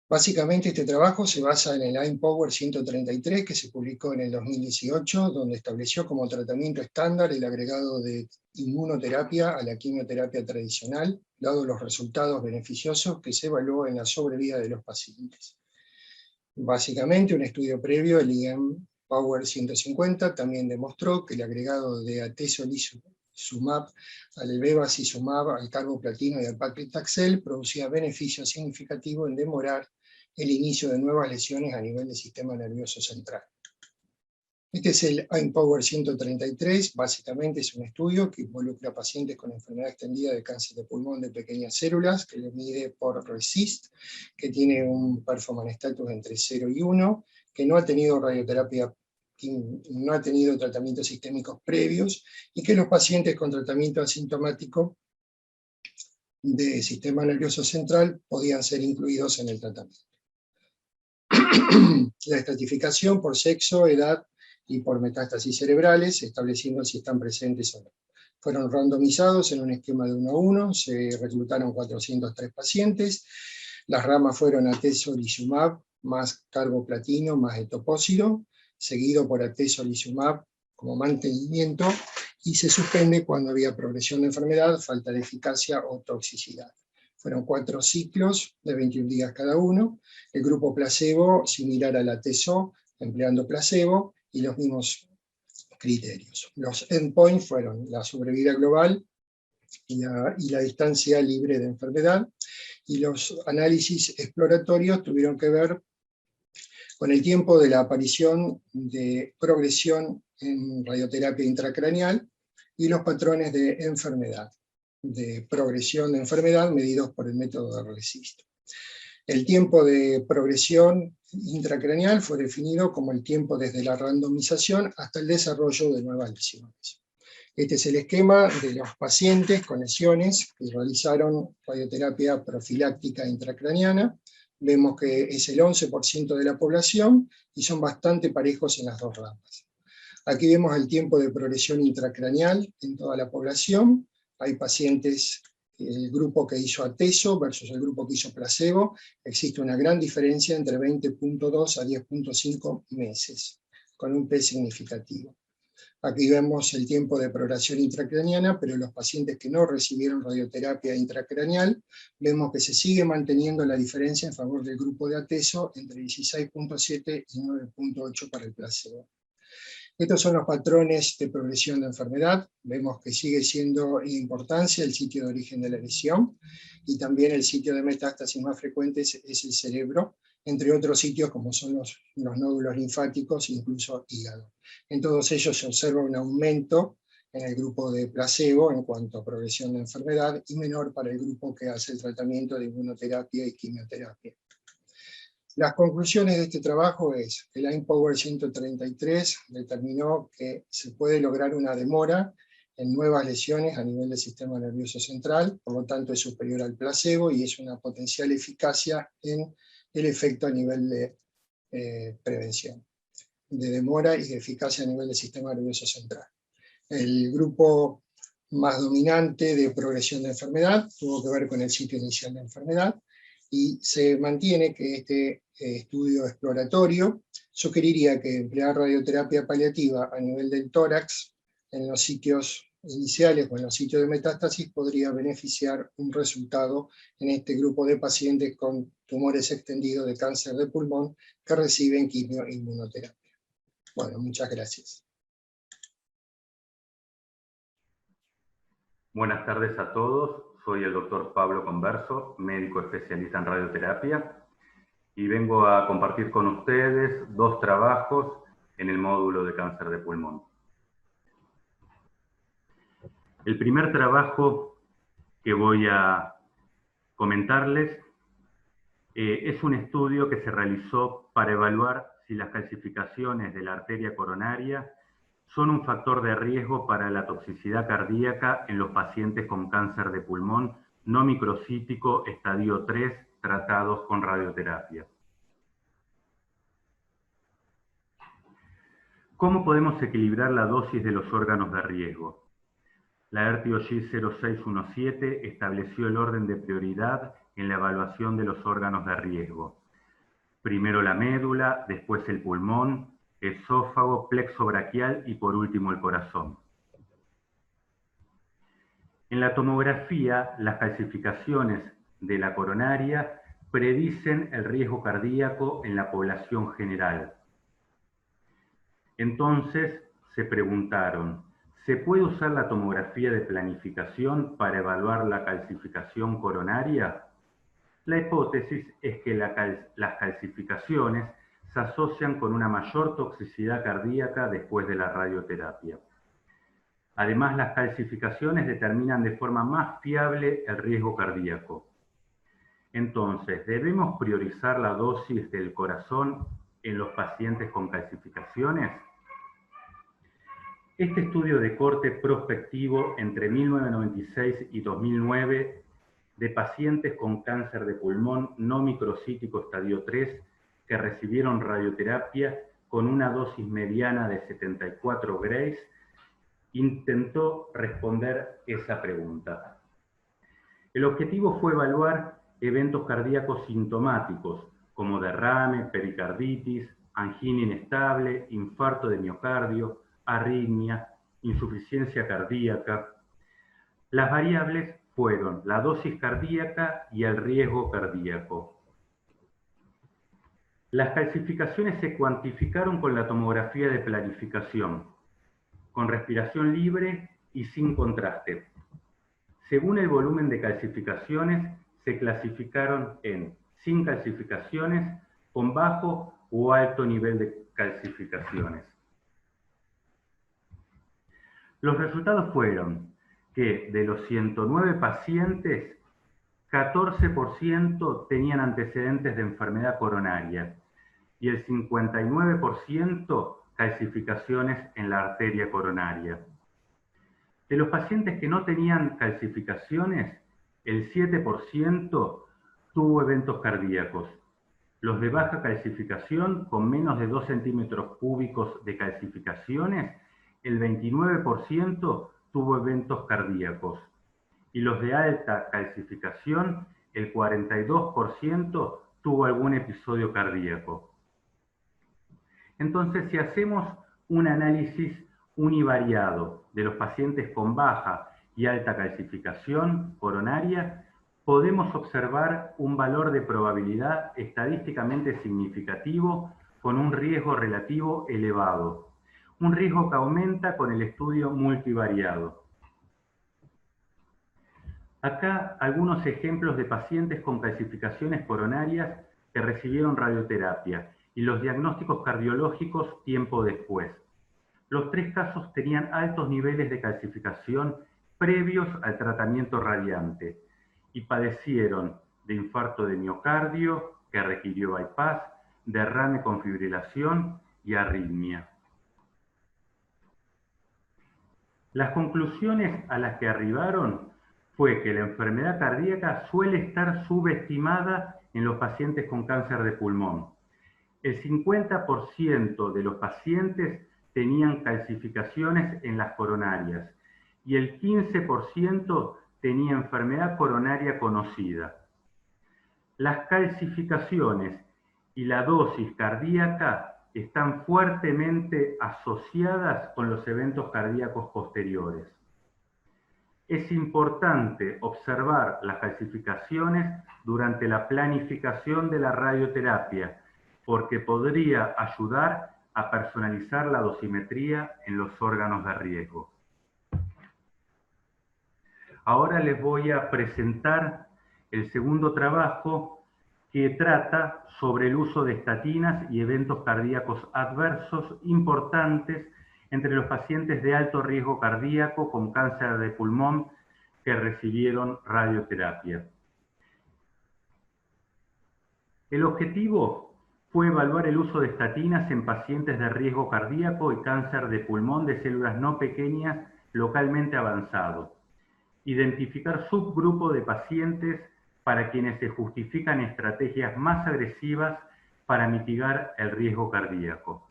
Básicamente este trabajo se basa en el IMpower 133 que se publicó en el 2018, donde estableció como tratamiento estándar el agregado de inmunoterapia a la quimioterapia tradicional, dado los resultados beneficiosos que se evaluó en la sobrevida de los pacientes. Básicamente un estudio previo, el IMpower 150, también demostró que el agregado de atezolizumab al bevacizumab, al carboplatino y al paclitaxel producía beneficios significativos en demorar el inicio de nuevas lesiones a nivel del sistema nervioso central. Este es el IMpower 133, básicamente es un estudio que involucra a pacientes con enfermedad extendida de cáncer de pulmón de pequeñas células, que lo mide por RECIST, que tiene un performance status entre 0 y 1, que no ha tenido radioterapia, no ha tenido tratamientos sistémicos previos, y que los pacientes con tratamiento asintomático de sistema nervioso central podían ser incluidos en el tratamiento. La estratificación por sexo, edad y por metástasis cerebrales, estableciendo si están presentes o no. Fueron randomizados en un esquema de 1 a 1, se reclutaron 403 pacientes, las ramas fueron atezolizumab más carboplatino más etopósido, seguido por atezolizumab como mantenimiento, y se suspende cuando había progresión de enfermedad, falta de eficacia o toxicidad. Fueron 4 ciclos de 21 días cada uno, el grupo placebo similar al atezo, empleando placebo, y los mismos criterios. Los endpoints fueron la sobrevida global y la distancia libre de enfermedad, y los análisis exploratorios tuvieron que ver con el tiempo de la aparición de progresión en radioterapia intracraneal y los patrones de enfermedad, de progresión de enfermedad medidos por el método de RECIST. El tiempo de progresión intracraneal fue definido como el tiempo desde la randomización hasta el desarrollo de nuevas lesiones. Este es el esquema de los pacientes con lesiones que realizaron radioterapia profiláctica intracraneana. Vemos que es el 11% de la población y son bastante parejos en las dos ramas. Aquí vemos el tiempo de progresión intracraneal en toda la población. Hay pacientes, el grupo que hizo atezo versus el grupo que hizo placebo, existe una gran diferencia entre 20.2 a 10.5 meses, con un P significativo. Aquí vemos el tiempo de progresión intracraneana, pero en los pacientes que no recibieron radioterapia intracraneal, vemos que se sigue manteniendo la diferencia en favor del grupo de atezo entre 16.7 y 9.8 para el placebo. Estos son los patrones de progresión de enfermedad. Vemos que sigue siendo de importancia el sitio de origen de la lesión, y también el sitio de metástasis más frecuente es el cerebro, entre otros sitios como son los nódulos linfáticos e incluso hígado. En todos ellos se observa un aumento en el grupo de placebo en cuanto a progresión de enfermedad, y menor para el grupo que hace el tratamiento de inmunoterapia y quimioterapia. Las conclusiones de este trabajo es que el IMpower 133 determinó que se puede lograr una demora en nuevas lesiones a nivel del sistema nervioso central, por lo tanto es superior al placebo y es una potencial eficacia en el efecto a nivel de prevención, de demora y de eficacia a nivel del sistema nervioso central. El grupo más dominante de progresión de enfermedad tuvo que ver con el sitio inicial de enfermedad, y se mantiene que este estudio exploratorio sugeriría que emplear radioterapia paliativa a nivel del tórax en los sitios iniciales o en los sitios de metástasis podría beneficiar un resultado en este grupo de pacientes con tumores extendidos de cáncer de pulmón que reciben quimio e inmunoterapia. Bueno, muchas gracias.
Buenas tardes a todos. Soy el doctor Pablo Converso, médico especialista en radioterapia, y vengo a compartir con ustedes 2 trabajos en el módulo de cáncer de pulmón. El primer trabajo que voy a comentarles es un estudio que se realizó para evaluar si las calcificaciones de la arteria coronaria son un factor de riesgo para la toxicidad cardíaca en los pacientes con cáncer de pulmón no microcítico estadio 3 tratados con radioterapia. ¿Cómo podemos equilibrar la dosis de los órganos de riesgo? La ERTIO-GI 0617 estableció el orden de prioridad en la evaluación de los órganos de riesgo. Primero la médula, después el pulmón, esófago, plexo braquial y por último el corazón. En la tomografía, las calcificaciones de la coronaria predicen el riesgo cardíaco en la población general. Entonces se preguntaron, ¿se puede usar la tomografía de planificación para evaluar la calcificación coronaria? La hipótesis es que las calcificaciones se asocian con una mayor toxicidad cardíaca después de la radioterapia. Además, las calcificaciones determinan de forma más fiable el riesgo cardíaco. Entonces, ¿debemos priorizar la dosis del corazón en los pacientes con calcificaciones? Este estudio de corte prospectivo entre 1996 y 2009 de pacientes con cáncer de pulmón no microcítico estadio 3 que recibieron radioterapia con una dosis mediana de 74 grays, intentó responder esa pregunta. El objetivo fue evaluar eventos cardíacos sintomáticos, como derrame, pericarditis, angina inestable, infarto de miocardio, arritmia, insuficiencia cardíaca. Las variables fueron la dosis cardíaca y el riesgo cardíaco. Las calcificaciones se cuantificaron con la tomografía de planificación, con respiración libre y sin contraste. Según el volumen de calcificaciones, se clasificaron en sin calcificaciones, con bajo o alto nivel de calcificaciones. Los resultados fueron que de los 109 pacientes, 14% tenían antecedentes de enfermedad coronaria y el 59% calcificaciones en la arteria coronaria. De los pacientes que no tenían calcificaciones, el 7% tuvo eventos cardíacos. Los de baja calcificación, con menos de 2 centímetros cúbicos de calcificaciones, el 29% tuvo eventos cardíacos. Y los de alta calcificación, el 42% tuvo algún episodio cardíaco. Entonces, si hacemos un análisis univariado de los pacientes con baja y alta calcificación coronaria, podemos observar un valor de probabilidad estadísticamente significativo con un riesgo relativo elevado, un riesgo que aumenta con el estudio multivariado. Acá algunos ejemplos de pacientes con calcificaciones coronarias que recibieron radioterapia y los diagnósticos cardiológicos tiempo después. Los 3 casos tenían altos niveles de calcificación previos al tratamiento radiante y padecieron de infarto de miocardio que requirió bypass, derrame con fibrilación y arritmia. Las conclusiones a las que arribaron fue que la enfermedad cardíaca suele estar subestimada en los pacientes con cáncer de pulmón. El 50% de los pacientes tenían calcificaciones en las coronarias y el 15% tenía enfermedad coronaria conocida. Las calcificaciones y la dosis cardíaca están fuertemente asociadas con los eventos cardíacos posteriores. Es importante observar las calcificaciones durante la planificación de la radioterapia, porque podría ayudar a personalizar la dosimetría en los órganos de riesgo. Ahora les voy a presentar el segundo trabajo que trata sobre el uso de estatinas y eventos cardíacos adversos importantes entre los pacientes de alto riesgo cardíaco con cáncer de pulmón que recibieron radioterapia. El objetivo fue evaluar el uso de estatinas en pacientes de riesgo cardíaco y cáncer de pulmón de células no pequeñas localmente avanzado. Identificar subgrupos de pacientes para quienes se justifican estrategias más agresivas para mitigar el riesgo cardíaco.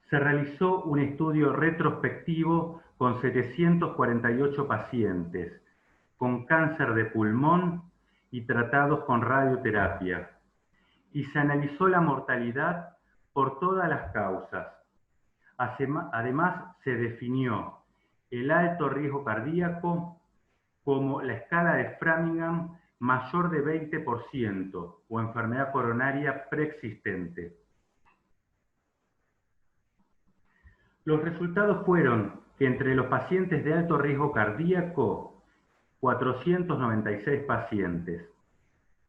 Se realizó un estudio retrospectivo con 748 pacientes con cáncer de pulmón y tratados con radioterapia, y se analizó la mortalidad por todas las causas. Además, se definió el alto riesgo cardíaco como la escala de Framingham mayor de 20% o enfermedad coronaria preexistente. Los resultados fueron que entre los pacientes de alto riesgo cardíaco, 496 pacientes,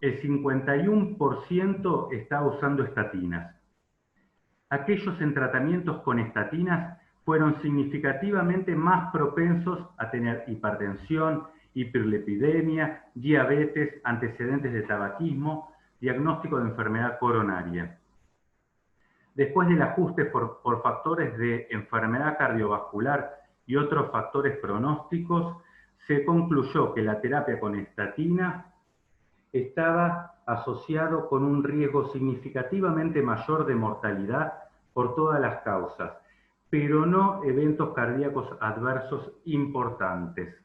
el 51% estaba usando estatinas. Aquellos en tratamientos con estatinas fueron significativamente más propensos a tener hipertensión, hiperlipidemia, diabetes, antecedentes de tabaquismo, diagnóstico de enfermedad coronaria. Después del ajuste por factores de enfermedad cardiovascular y otros factores pronósticos, se concluyó que la terapia con estatina estaba asociado con un riesgo significativamente mayor de mortalidad por todas las causas, pero no eventos cardíacos adversos importantes.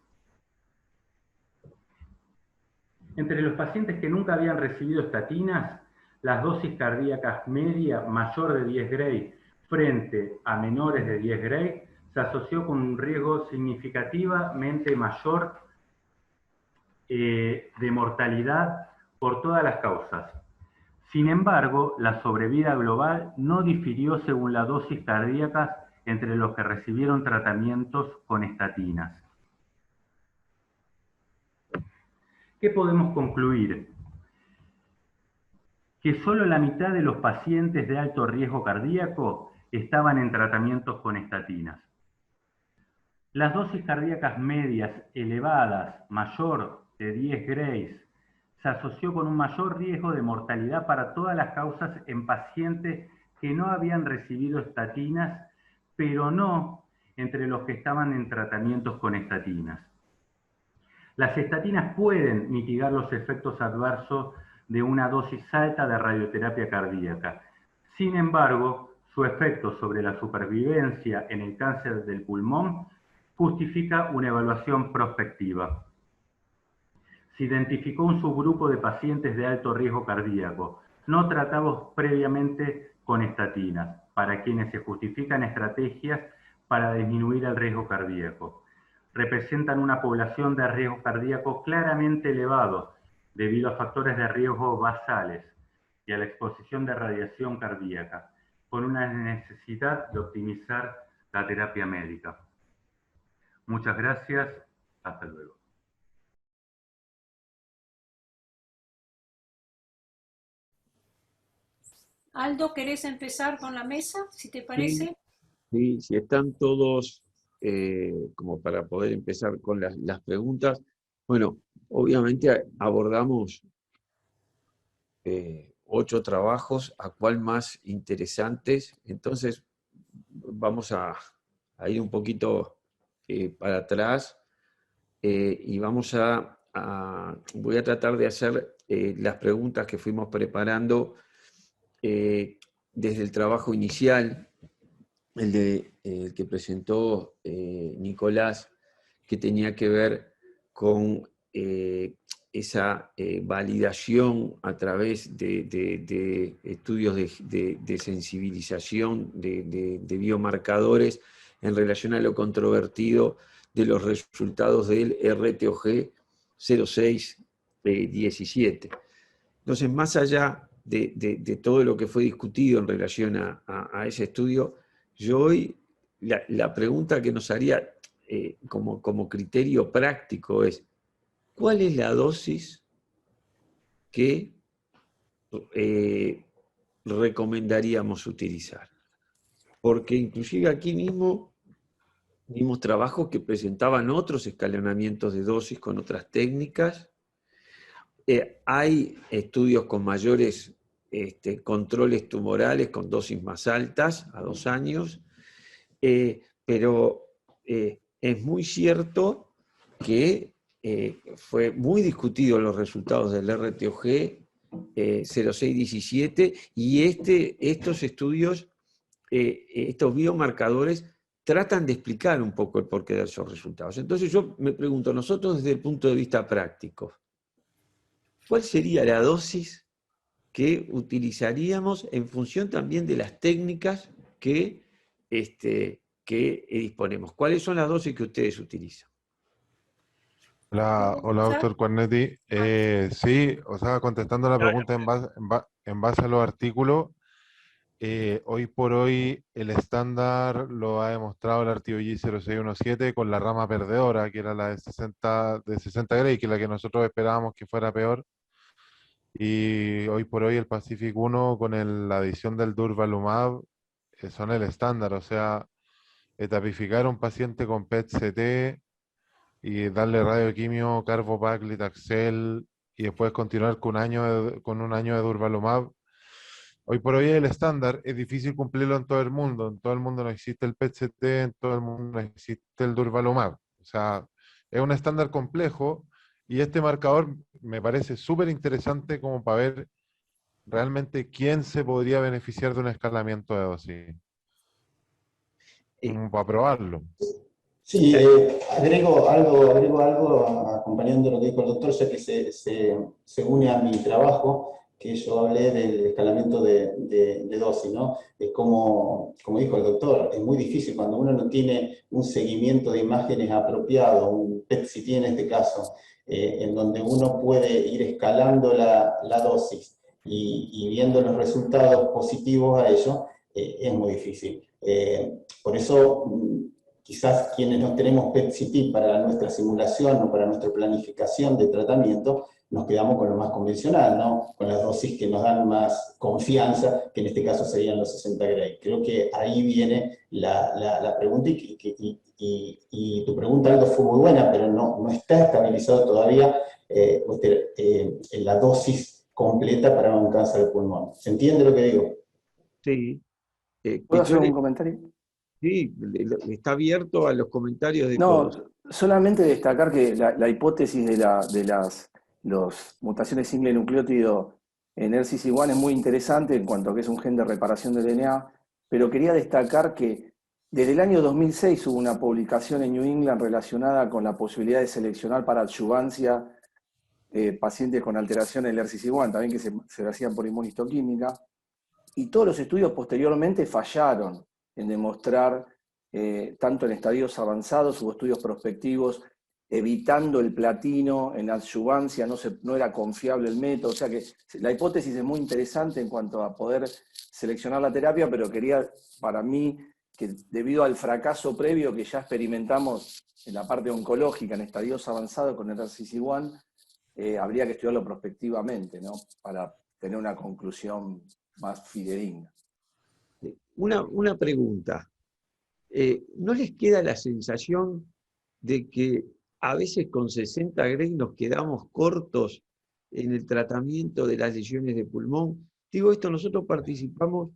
Entre los pacientes que nunca habían recibido estatinas, las dosis cardíacas media mayor de 10 Gray frente a menores de 10 Gray se asoció con un riesgo significativamente mayor de mortalidad por todas las causas. Sin embargo, la sobrevida global no difirió según la dosis cardíaca entre los que recibieron tratamientos con estatinas. ¿Qué podemos concluir? Que solo la mitad de los pacientes de alto riesgo cardíaco estaban en tratamientos con estatinas. Las dosis cardíacas medias elevadas, mayor de 10 Grays, se asoció con un mayor riesgo de mortalidad para todas las causas en pacientes que no habían recibido estatinas, pero no entre los que estaban en tratamientos con estatinas. Las estatinas pueden mitigar los efectos adversos de una dosis alta de radioterapia cardíaca. Sin embargo, su efecto sobre la supervivencia en el cáncer del pulmón justifica una evaluación prospectiva. Se identificó un subgrupo de pacientes de alto riesgo cardíaco, no tratados previamente con estatinas, para quienes se justifican estrategias para disminuir el riesgo cardíaco. Representan una población de riesgo cardíaco claramente elevado, debido a factores de riesgo basales y a la exposición de radiación cardíaca, con una necesidad de optimizar la terapia médica. Muchas gracias. Hasta luego.
Aldo, ¿querés empezar con la mesa, si te parece?
Sí, si están todos como para poder empezar con las preguntas. Bueno, obviamente abordamos 8 trabajos, a cuál más interesantes. Entonces vamos a ir un poquito para atrás y voy a tratar de hacer las preguntas que fuimos preparando desde el trabajo inicial, el que presentó Nicolás, que tenía que ver con esa validación a través de estudios de sensibilización de biomarcadores en relación a lo controvertido de los resultados del RTOG 0617. Entonces, más allá de todo lo que fue discutido en relación a ese estudio, yo hoy la pregunta que nos haría como criterio práctico es, ¿cuál es la dosis que recomendaríamos utilizar? Porque inclusive aquí mismo vimos trabajos que presentaban otros escalonamientos de dosis con otras técnicas. Hay estudios con mayores controles tumorales con dosis más altas a 2 años, pero es muy cierto que fue muy discutido los resultados del RTOG 0617 y estos estudios, estos biomarcadores, tratan de explicar un poco el porqué de esos resultados. Entonces yo me pregunto, nosotros desde el punto de vista práctico, ¿cuál sería la dosis que utilizaríamos en función también de las técnicas que disponemos? ¿Cuáles son las dosis que ustedes utilizan?
Hola, doctor Guarnetti. Sí, o sea, contestando la pregunta en base a los artículos, hoy por hoy el estándar lo ha demostrado el RTOG 0617 con la rama perdedora, que era la de 60 Gray, que es la que nosotros esperábamos que fuera peor. Y hoy por hoy el Pacific 1 con la adición del durvalumab son el estándar, o sea, etapificar a un paciente con PET-CT y darle radioquimio, carbopaclitaxel y después continuar con un año de durvalumab. Hoy por hoy es el estándar, es difícil cumplirlo en todo el mundo no existe el PET-CT, en todo el mundo no existe el durvalumab. O sea, es un estándar complejo y este marcador me parece súper interesante como para ver realmente quién se podría beneficiar de un escalamiento de dosis. Para probarlo.
Sí, agrego algo acompañando lo que dijo el doctor, ya que se une a mi trabajo, que yo hablé del escalamiento de dosis, ¿no? Como dijo el doctor, es muy difícil cuando uno no tiene un seguimiento de imágenes apropiado, un PET-CT en este caso, en donde uno puede ir escalando la dosis y viendo los resultados positivos a ello, es muy difícil. Por eso, quizás quienes no tenemos PET-CT para nuestra simulación o para nuestra planificación de tratamiento, nos quedamos con lo más convencional, ¿no? Con las dosis que nos dan más confianza, que en este caso serían los 60 Gray. Creo que ahí viene la pregunta y tu pregunta, Aldo, fue muy buena, pero no está estabilizado todavía en la dosis completa para un cáncer de pulmón. ¿Se entiende lo que digo?
Sí.
¿Puedo hacer un comentario?
Sí, está abierto a los comentarios de
No,
todos.
solamente destacar que la hipótesis de las mutaciones single nucleótido en RCC1 es muy interesante en cuanto a que es un gen de reparación de DNA, pero quería destacar que desde el año 2006 hubo una publicación en New England relacionada con la posibilidad de seleccionar para adyuvancia pacientes con alteración en el RCC1, también que se hacían por inmunistoquímica, y todos los estudios posteriormente fallaron en demostrar, tanto en estadios avanzados, hubo estudios prospectivos evitando el platino en adyuvancia, no era confiable el método, o sea que la hipótesis es muy interesante en cuanto a poder seleccionar la terapia, pero quería, para mí, que debido al fracaso previo que ya experimentamos en la parte oncológica, en estadios avanzados con el RCC1, habría que estudiarlo prospectivamente, ¿no? Para tener una conclusión más fidedigna.
Una pregunta. ¿No les queda la sensación de que a veces con 60 Gray nos quedamos cortos en el tratamiento de las lesiones de pulmón? Digo esto, nosotros participamos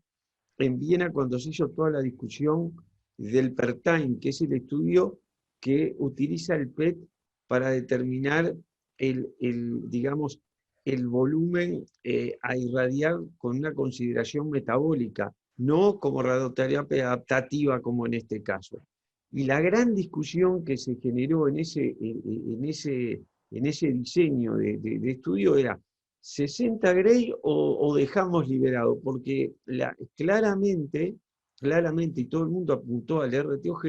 en Viena cuando se hizo toda la discusión del PERTIME, que es el estudio que utiliza el PET para determinar digamos, el volumen a irradiar con una consideración metabólica, no como radioterapia adaptativa como en este caso. Y la gran discusión que se generó en ese diseño de estudio era 60 Gray o dejamos liberado, porque claramente, y todo el mundo apuntó al RTOG,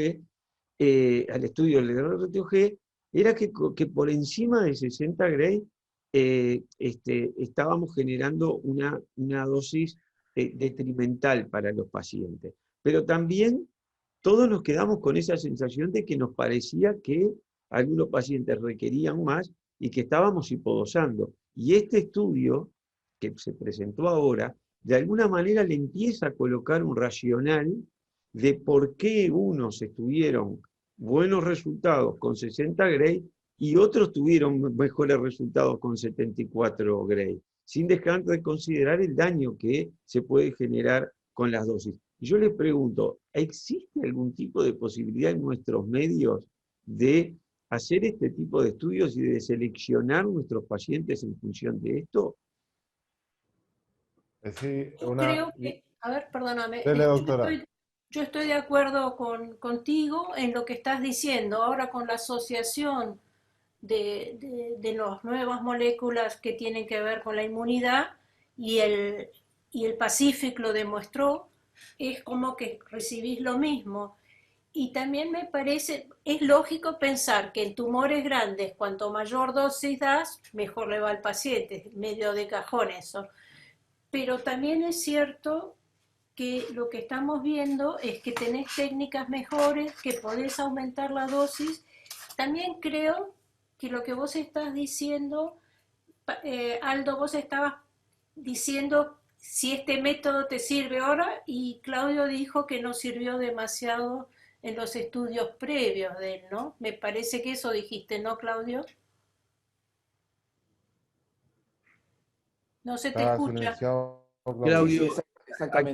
al estudio del RTOG, era que por encima de 60 Gray estábamos generando una dosis detrimental para los pacientes. Pero también todos nos quedamos con esa sensación de que nos parecía que algunos pacientes requerían más y que estábamos hipodosando. Y este estudio que se presentó ahora, de alguna manera le empieza a colocar un racional de por qué unos tuvieron buenos resultados con 60 Gray y otros tuvieron mejores resultados con 74 Gray, sin dejar de considerar el daño que se puede generar con las dosis. Y yo les pregunto, ¿existe algún tipo de posibilidad en nuestros medios de hacer este tipo de estudios y de seleccionar nuestros pacientes en función de esto?
Sí,
Creo que, a ver, perdóname,
Dele, doctora.
yo estoy de acuerdo contigo en lo que estás diciendo. Ahora con la asociación de las nuevas moléculas que tienen que ver con la inmunidad y el Pacific lo demostró, es como que recibís lo mismo. Y también me parece, es lógico pensar que en tumores grandes, cuanto mayor dosis das, mejor le va al paciente, medio de cajón eso. Pero también es cierto que lo que estamos viendo es que tenés técnicas mejores, que podés aumentar la dosis. También creo que lo que vos estás diciendo, Aldo, vos estabas diciendo si este método te sirve ahora, y Claudio dijo que no sirvió demasiado en los estudios previos de él, ¿no? Me parece que eso dijiste, ¿no, Claudio? No se te
Estaba
escucha.
silenciado,
Claudio.
Sí,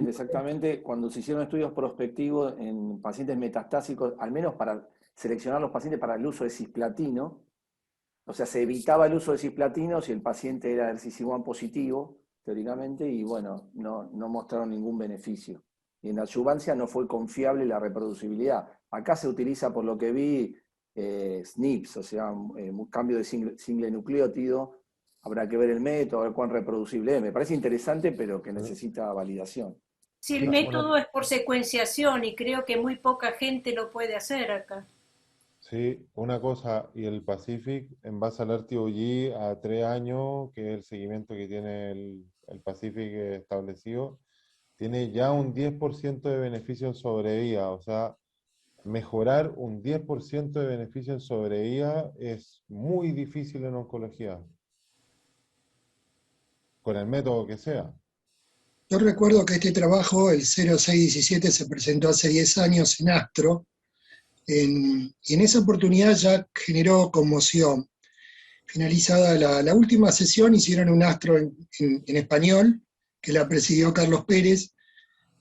exactamente. Cuando se hicieron estudios prospectivos en pacientes metastásicos, al menos para seleccionar los pacientes para el uso de cisplatino, o sea, se evitaba el uso de cisplatino si el paciente era RCC1 positivo, teóricamente, y bueno, no mostraron ningún beneficio. Y en la adyuvancia no fue confiable la reproducibilidad. Acá se utiliza, por lo que vi, SNPs, o sea, un cambio de single nucleótido. Habrá que ver el método, a ver cuán reproducible es. Me parece interesante, pero que necesita validación.
Si el método es por secuenciación, y creo que muy poca gente lo puede hacer acá.
Sí, una cosa, y el Pacific, en base al RTOG a 3 años, que es el seguimiento que tiene el Pacific establecido, tiene ya un 10% de beneficio en sobrevida. O sea, mejorar un 10% de beneficio en sobrevida es muy difícil en oncología, con el método que sea.
Yo recuerdo que este trabajo, el 0617, se presentó hace 10 años en Astro, y en esa oportunidad ya generó conmoción. Finalizada la última sesión, hicieron un Astro en español, que la presidió Carlos Pérez,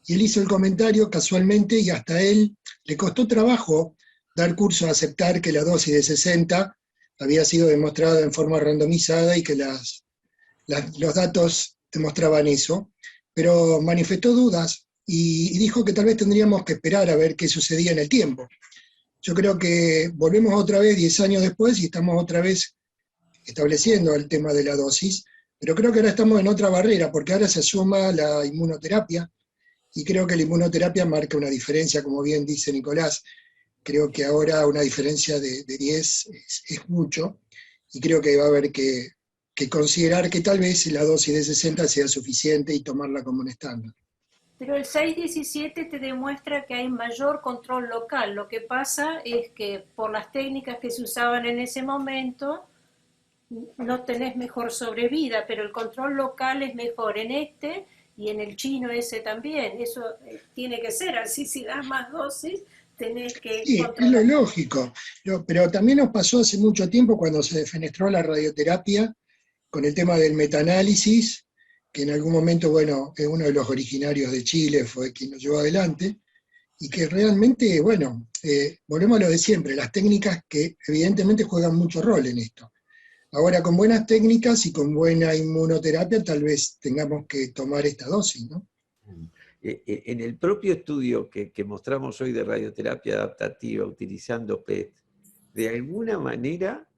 y él hizo el comentario casualmente, y hasta él le costó trabajo dar curso a aceptar que la dosis de 60 había sido demostrada en forma randomizada y que los datos demostraban eso, pero manifestó dudas y dijo que tal vez tendríamos que esperar a ver qué sucedía en el tiempo. Yo creo que volvemos otra vez 10 años después y estamos otra vez estableciendo el tema de la dosis, pero creo que ahora estamos en otra barrera, porque ahora se suma la inmunoterapia, y creo que la inmunoterapia marca una diferencia, como bien dice Nicolás. Creo que ahora una diferencia de 10 es mucho, y creo que va a haber que considerar que tal vez la dosis de 60 sea suficiente y tomarla como un estándar.
Pero el 617 te demuestra que hay mayor control local. Lo que pasa es que por las técnicas que se usaban en ese momento, no tenés mejor sobrevida, pero el control local es mejor en este y en el chino ese también. Eso tiene que ser así. Si das más dosis, tenés que...
Sí, es lo lógico. Pero también nos pasó hace mucho tiempo cuando se defenestró la radioterapia con el tema del metaanálisis, que en algún momento, bueno, uno de los originarios de Chile fue quien lo llevó adelante, y que realmente, bueno, volvemos a lo de siempre, las técnicas que evidentemente juegan mucho rol en esto. Ahora, con buenas técnicas y con buena inmunoterapia, tal vez tengamos que tomar esta dosis, ¿no?
En el propio estudio que mostramos hoy de radioterapia adaptativa utilizando PET, de alguna manera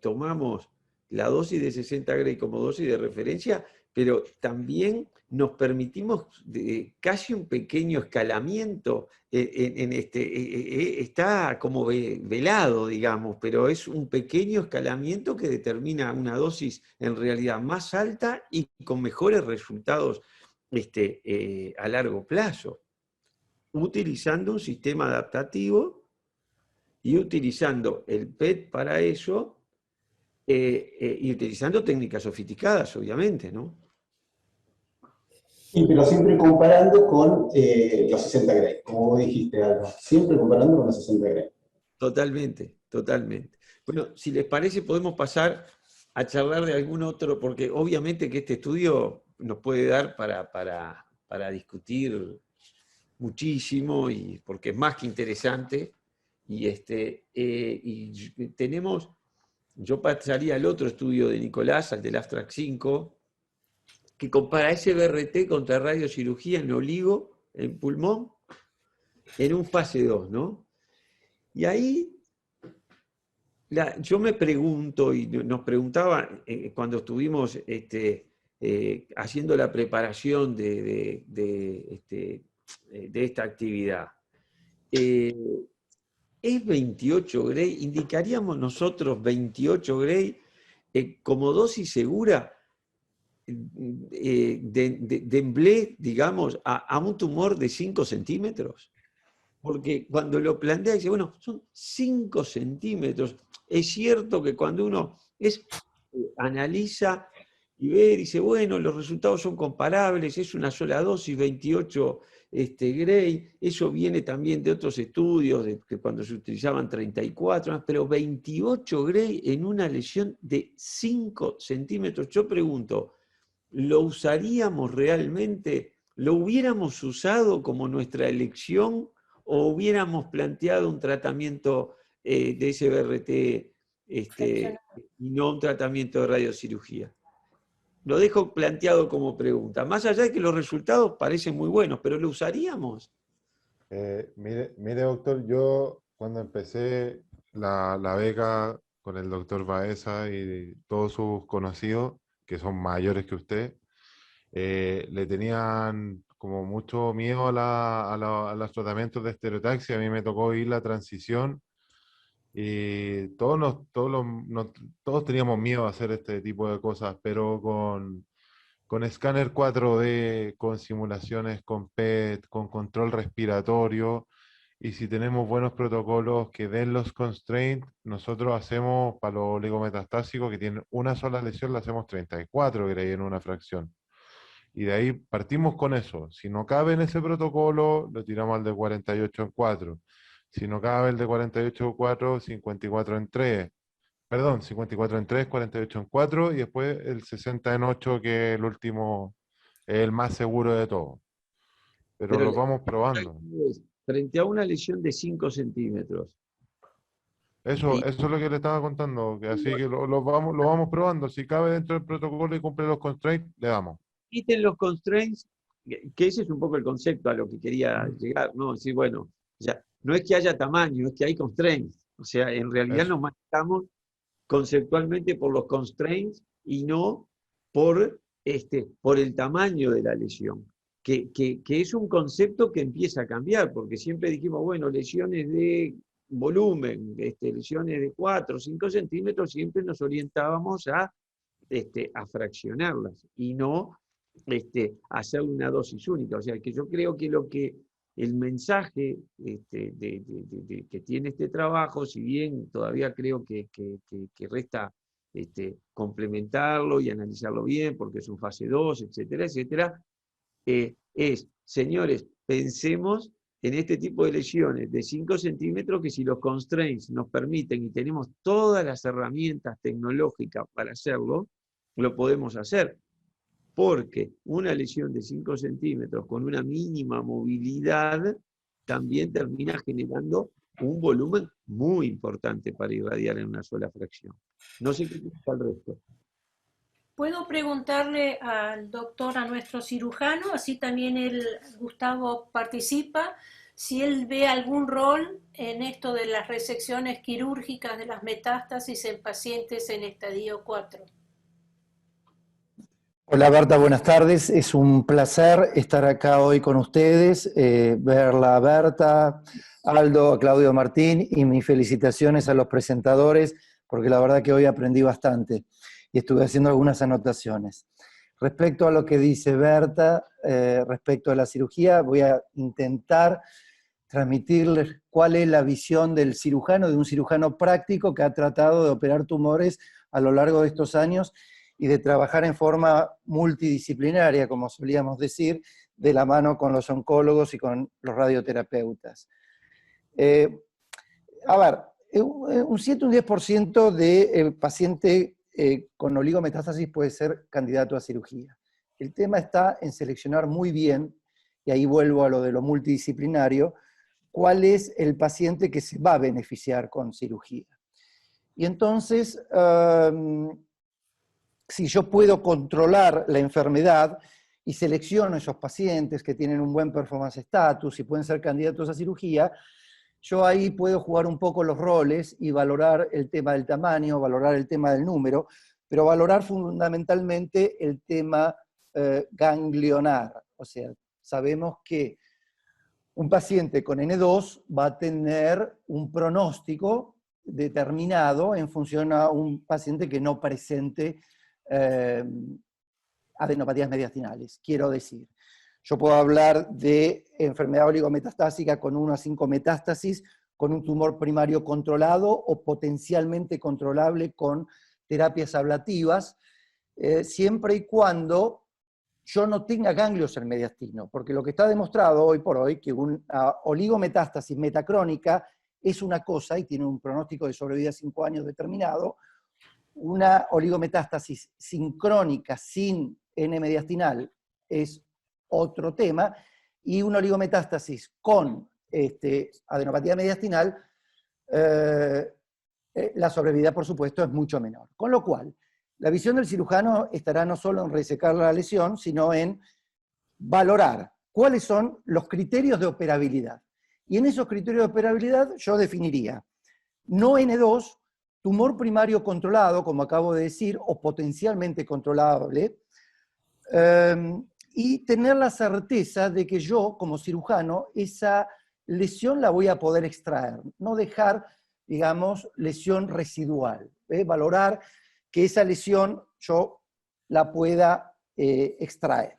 tomamos la dosis de 60 Gray como dosis de referencia, pero también nos permitimos casi un pequeño escalamiento está como velado, digamos, pero es un pequeño escalamiento que determina una dosis en realidad más alta y con mejores resultados a largo plazo, utilizando un sistema adaptativo y utilizando el PET para eso, y utilizando técnicas sofisticadas, obviamente, ¿no?
Sí, pero siempre comparando con los 60 Gray, como vos dijiste, Alba. Siempre comparando con los 60 Gray.
Totalmente, totalmente. Bueno, si les parece, podemos pasar a charlar de algún otro, porque obviamente que este estudio nos puede dar para discutir muchísimo, y porque es más que interesante. Y tenemos, yo pasaría al otro estudio de Nicolás, al del Abstract 5, que compara SBRT contra radiocirugía en oligo, en pulmón, en un fase 2, ¿no? Y ahí yo me pregunto, y nos preguntaba cuando estuvimos haciendo la preparación de esta actividad, ¿es 28 Gray? ¿Indicaríamos nosotros 28 Gray como dosis segura de emblé, digamos, a un tumor de 5 centímetros? Porque cuando lo plantea, dice, bueno, son 5 centímetros. Es cierto que cuando uno analiza y ve, dice, bueno, los resultados son comparables, es una sola dosis, 28 Gray, eso viene también de otros estudios, de que cuando se utilizaban 34, pero 28 Gray en una lesión de 5 centímetros. Yo pregunto, ¿lo usaríamos realmente? ¿Lo hubiéramos usado como nuestra elección o hubiéramos planteado un tratamiento de SBRT y no un tratamiento de radiocirugía? Lo dejo planteado como pregunta. Más allá de que los resultados parecen muy buenos, ¿pero lo usaríamos?
Mire, doctor, yo cuando empecé la beca con el doctor Baeza y todos sus conocidos, que son mayores que usted, le tenían como mucho miedo a los tratamientos de estereotaxia. A mí me tocó ir la transición y todos teníamos miedo a hacer este tipo de cosas, pero con escáner 4D, con simulaciones con PET, con control respiratorio, y si tenemos buenos protocolos que den los constraints, nosotros hacemos para los oligometastásicos que tienen una sola lesión, le hacemos 34 Gray en una fracción. Y de ahí partimos con eso. Si no cabe en ese protocolo, lo tiramos al de 48 en 4. Si no cabe el de 48 en 4, 54 en 3. Perdón, 54 en 3, 48 en 4 y después el 60 en 8, que es el último, es el más seguro de todos. Pero
Pero
los vamos probando.
frente a una lesión de 5 centímetros.
Eso es lo que le estaba contando, que así que lo vamos probando. Si cabe dentro del protocolo y cumple los constraints, le damos.
Quiten los constraints, que ese es un poco el concepto a lo que quería llegar, ¿no? Decir, bueno, ya, no es que haya tamaño, es que hay constraints. O sea, en realidad
Eso.
nos manejamos conceptualmente por los constraints y no por el tamaño de la lesión. Que es un concepto que empieza a cambiar, porque siempre dijimos, bueno, lesiones de volumen, lesiones de 4 o 5 centímetros, siempre nos orientábamos a fraccionarlas y no hacer una dosis única. O sea, que yo creo que el mensaje que tiene este trabajo, si bien todavía creo que resta complementarlo y analizarlo bien, porque es un fase 2, etcétera, etcétera, es, señores, pensemos en este tipo de lesiones de 5 centímetros que si los constraints nos permiten y tenemos todas las herramientas tecnológicas para hacerlo, lo podemos hacer. Porque una lesión de 5 centímetros con una mínima movilidad también termina generando un volumen muy importante para irradiar en una sola fracción. No sé qué piensa el resto.
¿Puedo preguntarle al doctor, a nuestro cirujano, así también Gustavo participa, si él ve algún rol en esto de las resecciones quirúrgicas de las metástasis en pacientes en estadio 4.
Hola Berta, buenas tardes. Es un placer estar acá hoy con ustedes, verla a Berta, Aldo, a Claudio Martín, y mis felicitaciones a los presentadores, porque la verdad que hoy aprendí bastante y estuve haciendo algunas anotaciones. Respecto a lo que dice Berta, respecto a la cirugía, voy a intentar transmitirles cuál es la visión del cirujano, de un cirujano práctico que ha tratado de operar tumores a lo largo de estos años y de trabajar en forma multidisciplinaria, como solíamos decir, de la mano con los oncólogos y con los radioterapeutas. A ver, un 7 o un 10% de paciente con oligometástasis puede ser candidato a cirugía. El tema está en seleccionar muy bien, y ahí vuelvo a lo de lo multidisciplinario, cuál es el paciente que se va a beneficiar con cirugía. Y entonces, si yo puedo controlar la enfermedad y selecciono esos pacientes que tienen un buen performance status y pueden ser candidatos a cirugía, yo ahí puedo jugar un poco los roles y valorar el tema del tamaño, valorar el tema del número, pero valorar fundamentalmente el tema ganglionar. O sea, sabemos que un paciente con N2 va a tener un pronóstico determinado en función a un paciente que no presente adenopatías mediastinales. Quiero decir, yo puedo hablar de enfermedad oligometastásica con 1 a 5 metástasis, con un tumor primario controlado o potencialmente controlable con terapias ablativas, siempre y cuando yo no tenga ganglios en mediastino, porque lo que está demostrado hoy por hoy, que una oligometástasis metacrónica es una cosa y tiene un pronóstico de sobrevida a 5 años determinado, una oligometástasis sincrónica sin N-mediastinal es otro tema, y una oligometástasis con adenopatía mediastinal, la sobrevida, por supuesto, es mucho menor. Con lo cual, la visión del cirujano estará no solo en resecar la lesión, sino en valorar cuáles son los criterios de operabilidad. Y en esos criterios de operabilidad yo definiría no N2, tumor primario controlado, como acabo de decir, o potencialmente controlable, y tener la certeza de que yo, como cirujano, esa lesión la voy a poder extraer, no dejar, digamos, lesión residual, valorar que esa lesión yo la pueda extraer.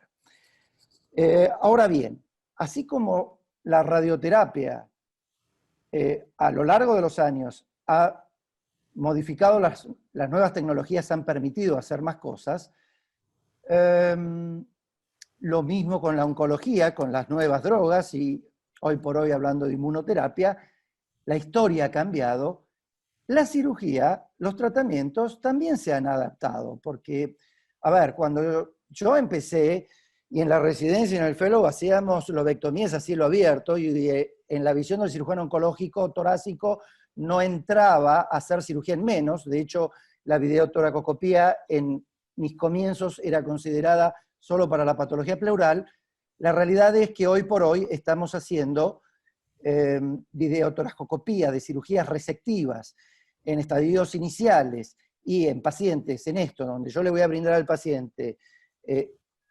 Ahora bien, así como la radioterapia a lo largo de los años ha modificado las nuevas tecnologías, han permitido hacer más cosas, lo mismo con la oncología, con las nuevas drogas, y hoy por hoy hablando de inmunoterapia, la historia ha cambiado. La cirugía, los tratamientos también se han adaptado, porque, a ver, cuando yo empecé, y en la residencia y en el fellow hacíamos lobectomías a cielo abierto, y en la visión del cirujano oncológico torácico no entraba a hacer cirugía en menos. De hecho, la videotoracoscopía en mis comienzos era considerada solo para la patología pleural. La realidad es que hoy por hoy estamos haciendo videotoracoscopía de cirugías resectivas en estadios iniciales y en pacientes en esto, donde yo le voy a brindar al paciente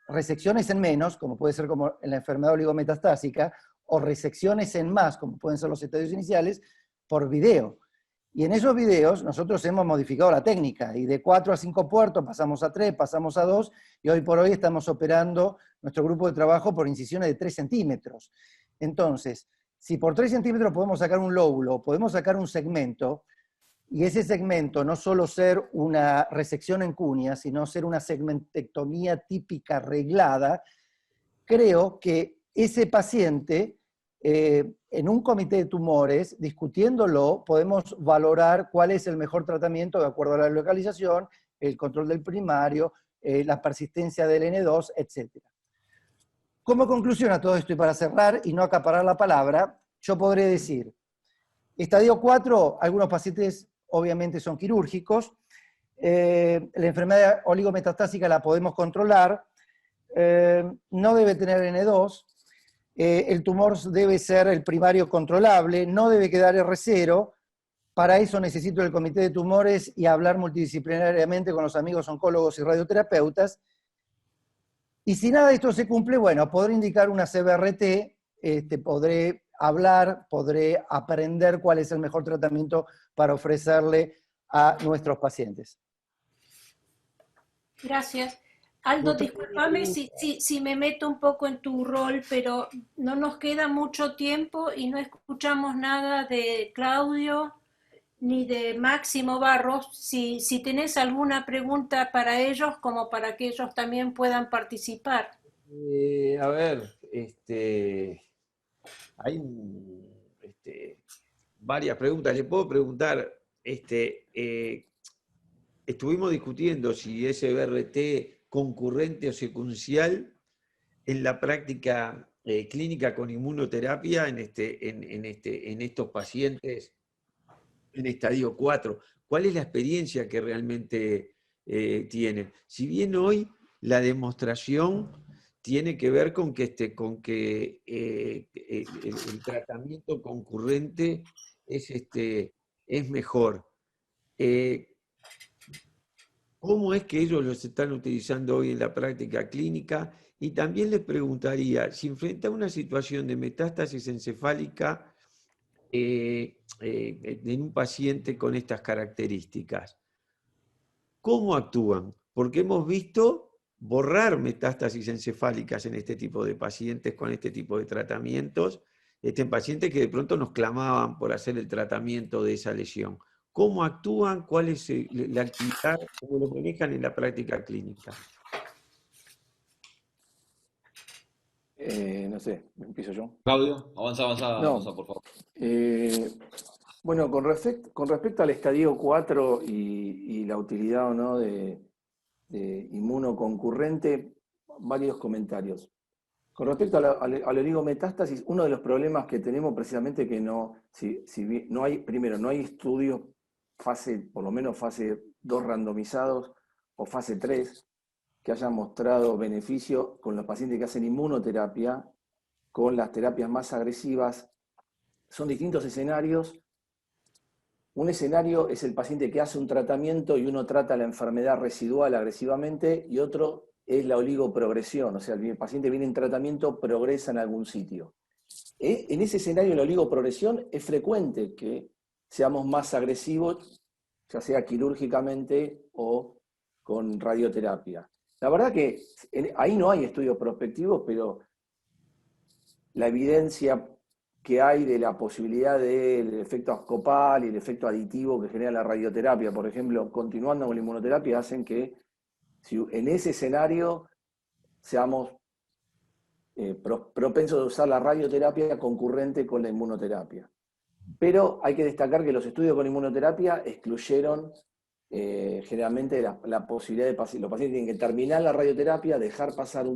resecciones en menos, como puede ser como en la enfermedad oligometastásica, o resecciones en más, como pueden ser los estadios iniciales, por video. Y en esos videos nosotros hemos modificado la técnica, y de 4 a 5 puertos pasamos a 3, pasamos a 2, y hoy por hoy estamos operando nuestro grupo de trabajo por incisiones de 3 centímetros. Entonces, si por 3 centímetros podemos sacar un lóbulo, podemos sacar un segmento, y ese segmento no solo ser una resección en cuña, sino ser una segmentectomía típica reglada, creo que ese paciente, en un comité de tumores, discutiéndolo, podemos valorar cuál es el mejor tratamiento de acuerdo a la localización, el control del primario, la persistencia del N2, etc. Como conclusión a todo esto, y para cerrar y no acaparar la palabra, yo podré decir, estadio 4, algunos pacientes obviamente son quirúrgicos, la enfermedad oligometastásica la podemos controlar, no debe tener N2, el tumor debe ser el primario controlable, no debe quedar R0. Para eso necesito el comité de tumores y hablar multidisciplinariamente con los amigos oncólogos y radioterapeutas. Y si nada de esto se cumple, bueno, podré indicar una CBRT, podré hablar, podré aprender cuál es el mejor tratamiento para ofrecerle a nuestros pacientes.
Gracias. Aldo, discúlpame si me meto un poco en tu rol, pero no nos queda mucho tiempo y no escuchamos nada de Claudio ni de Máximo Barros. Si tenés alguna pregunta para ellos, como para que ellos también puedan participar.
A ver, hay varias preguntas. Le puedo preguntar, estuvimos discutiendo si es BRT concurrente o secuencial en la práctica clínica con inmunoterapia en estos pacientes en estadio 4. ¿Cuál es la experiencia que realmente tienen? Si bien hoy la demostración tiene que ver con que el tratamiento concurrente es mejor. ¿Cómo es que ellos los están utilizando hoy en la práctica clínica? Y también les preguntaría, si enfrenta una situación de metástasis encefálica en un paciente con estas características, ¿cómo actúan? Porque hemos visto borrar metástasis encefálicas en este tipo de pacientes con este tipo de tratamientos, en pacientes que de pronto nos clamaban por hacer el tratamiento de esa lesión. ¿Cómo actúan? ¿Cuál es la actividad? ¿Cómo lo manejan en la práctica clínica?
No sé, empiezo yo.
Claudio, avanza, por favor.
Bueno, con respecto al estadio 4 y la utilidad o no de inmunoconcurrente, varios comentarios. Con respecto a la oligometástasis, uno de los problemas que tenemos precisamente que no hay estudios por lo menos fase 2 randomizados o fase 3 que hayan mostrado beneficio con los pacientes que hacen inmunoterapia, con las terapias más agresivas. Son distintos escenarios. Un escenario es el paciente que hace un tratamiento y uno trata la enfermedad residual agresivamente, y otro es la oligoprogresión, o sea, el paciente viene en tratamiento, progresa en algún sitio. En ese escenario, la oligoprogresión, es frecuente que seamos más agresivos, ya sea quirúrgicamente o con radioterapia. La verdad que ahí no hay estudios prospectivos, pero la evidencia que hay de la posibilidad del efecto abscopal y el efecto aditivo que genera la radioterapia, por ejemplo, continuando con la inmunoterapia, hacen que si en ese escenario seamos propensos a usar la radioterapia concurrente con la inmunoterapia. Pero hay que destacar que los estudios con inmunoterapia excluyeron generalmente la posibilidad de los pacientes tienen que terminar la radioterapia, dejar pasar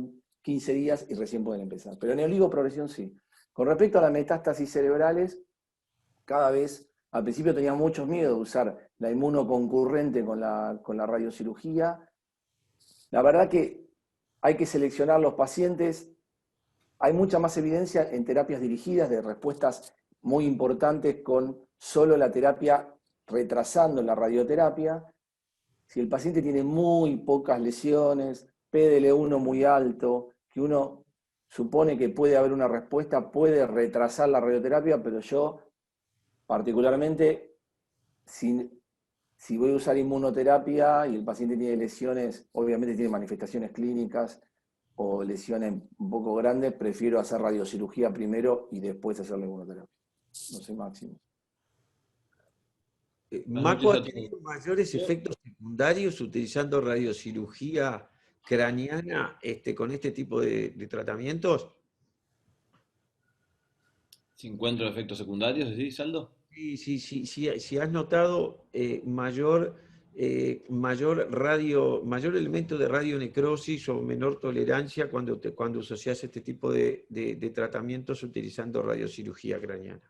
15 días y recién pueden empezar. Pero en oligoprogresión sí. Con respecto a las metástasis cerebrales, cada vez, al principio tenía muchos miedos de usar la inmunoconcurrente con la radiocirugía. La verdad que hay que seleccionar los pacientes. Hay mucha más evidencia en terapias dirigidas de respuestas muy importantes con solo la terapia retrasando la radioterapia. Si el paciente tiene muy pocas lesiones, PDL1 muy alto, que uno supone que puede haber una respuesta, puede retrasar la radioterapia, pero yo particularmente, si voy a usar inmunoterapia y el paciente tiene lesiones, obviamente tiene manifestaciones clínicas o lesiones un poco grandes, prefiero hacer radiocirugía primero y después hacer la inmunoterapia. No sé, Máximo.
¿Maco ha tenido mayores efectos secundarios utilizando radiocirugía craneana con este tipo de tratamientos?
¿Si encuentro efectos secundarios, decís, Aldo?
Sí, has notado mayor elemento de radionecrosis o menor tolerancia cuando asocias este tipo de tratamientos utilizando radiocirugía craneana.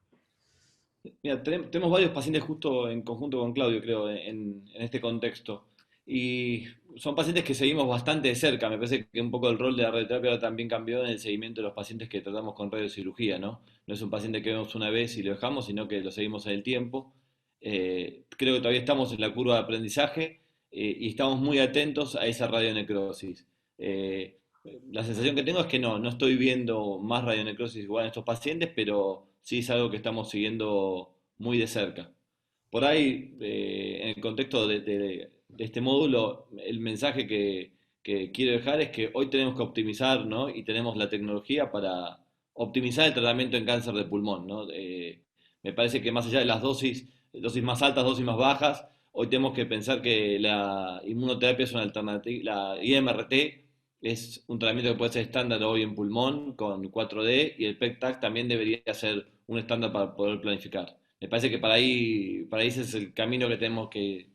Mira, tenemos varios pacientes justo en conjunto con Claudio, creo, en este contexto. Y son pacientes que seguimos bastante de cerca. Me parece que un poco el rol de la radioterapia ahora también cambió en el seguimiento de los pacientes que tratamos con radiocirugía, ¿no? No es un paciente que vemos una vez y lo dejamos, sino que lo seguimos en el tiempo. Creo que todavía estamos en la curva de aprendizaje y estamos muy atentos a esa radionecrosis. La sensación que tengo es que no estoy viendo más radionecrosis igual en estos pacientes, pero sí es algo que estamos siguiendo muy de cerca. Por ahí, en el contexto de este módulo, el mensaje que quiero dejar es que hoy tenemos que optimizar, ¿no? Y tenemos la tecnología para optimizar el tratamiento en cáncer de pulmón, ¿no? Me parece que más allá de las dosis más altas, dosis más bajas, hoy tenemos que pensar que la inmunoterapia es una alternativa, la IMRT es un tratamiento que puede ser estándar hoy en pulmón con 4D y el PET-TAC también debería ser un estándar para poder planificar. Me parece que para ahí ese es el camino que tenemos que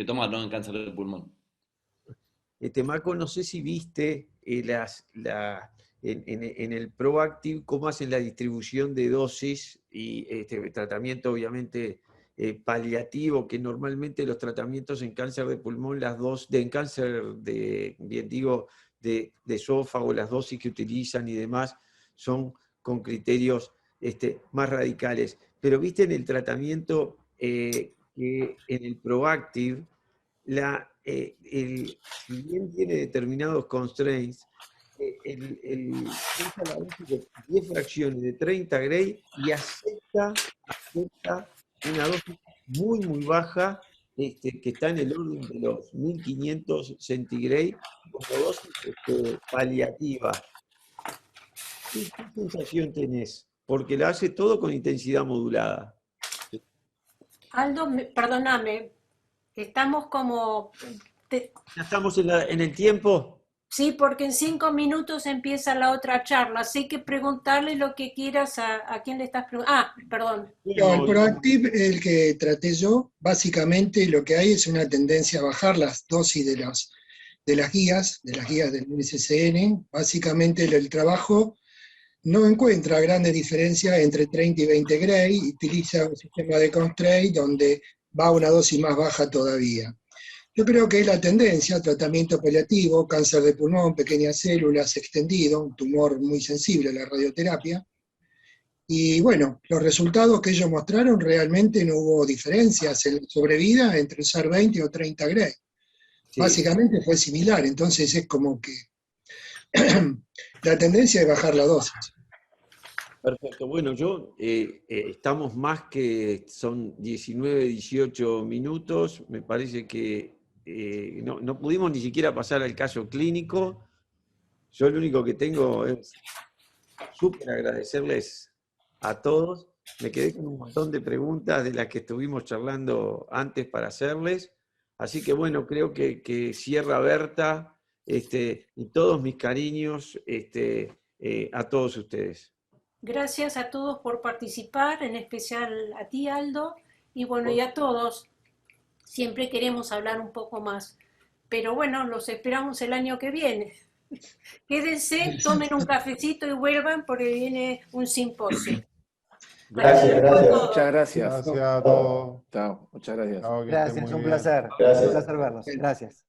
tomar, ¿no? En cáncer de pulmón.
Marco, no sé si viste en el ProActive cómo hacen la distribución de dosis y tratamiento obviamente paliativo, que normalmente los tratamientos en cáncer de pulmón, en cáncer de esófago, las dosis que utilizan y demás son con criterios más radicales. Pero viste en el tratamiento que en el ProActive, si bien tiene determinados constraints, usa la dosis de 10 fracciones de 30 Gray y acepta una dosis muy, muy baja, que está en el orden de los 1500 centigray, como dosis paliativa. ¿Qué sensación tenés? Porque la hace todo con intensidad modulada.
Aldo, perdóname, estamos como...
¿Ya estamos en el tiempo?
Sí, porque en 5 minutos empieza la otra charla, así que preguntarle lo que quieras a quién le estás preguntando. Ah, perdón.
No, el ProActive, el que traté yo, básicamente lo que hay es una tendencia a bajar las dosis de las guías del NCCN. Básicamente el trabajo no encuentra grandes diferencias entre 30 y 20 Gray, utiliza un sistema de constraint donde va a una dosis más baja todavía. Yo creo que es la tendencia, tratamiento paliativo, cáncer de pulmón, pequeñas células, extendido, un tumor muy sensible a la radioterapia. Y bueno, los resultados que ellos mostraron realmente no hubo diferencias en la sobrevida entre usar 20 o 30 Gray. Sí. Básicamente fue similar, entonces es como que la tendencia es bajar la dosis.
Perfecto, bueno, estamos más que, son 19, 18 minutos, me parece que no pudimos ni siquiera pasar al caso clínico. Yo lo único que tengo es súper agradecerles a todos. Me quedé con un montón de preguntas de las que estuvimos charlando antes para hacerles. Así que bueno, creo que cierra Berta, y todos mis cariños a todos ustedes.
Gracias a todos por participar, en especial a ti, Aldo, y bueno, y a todos. Siempre queremos hablar un poco más, pero bueno, los esperamos el año que viene. Quédense, tomen un cafecito y vuelvan porque viene un simposio.
Gracias.
Muchas gracias.
Gracias a todos.
Chao, muchas gracias.
Chao,
Gracias, un placer.
Gracias.
Un placer verlos. Gracias.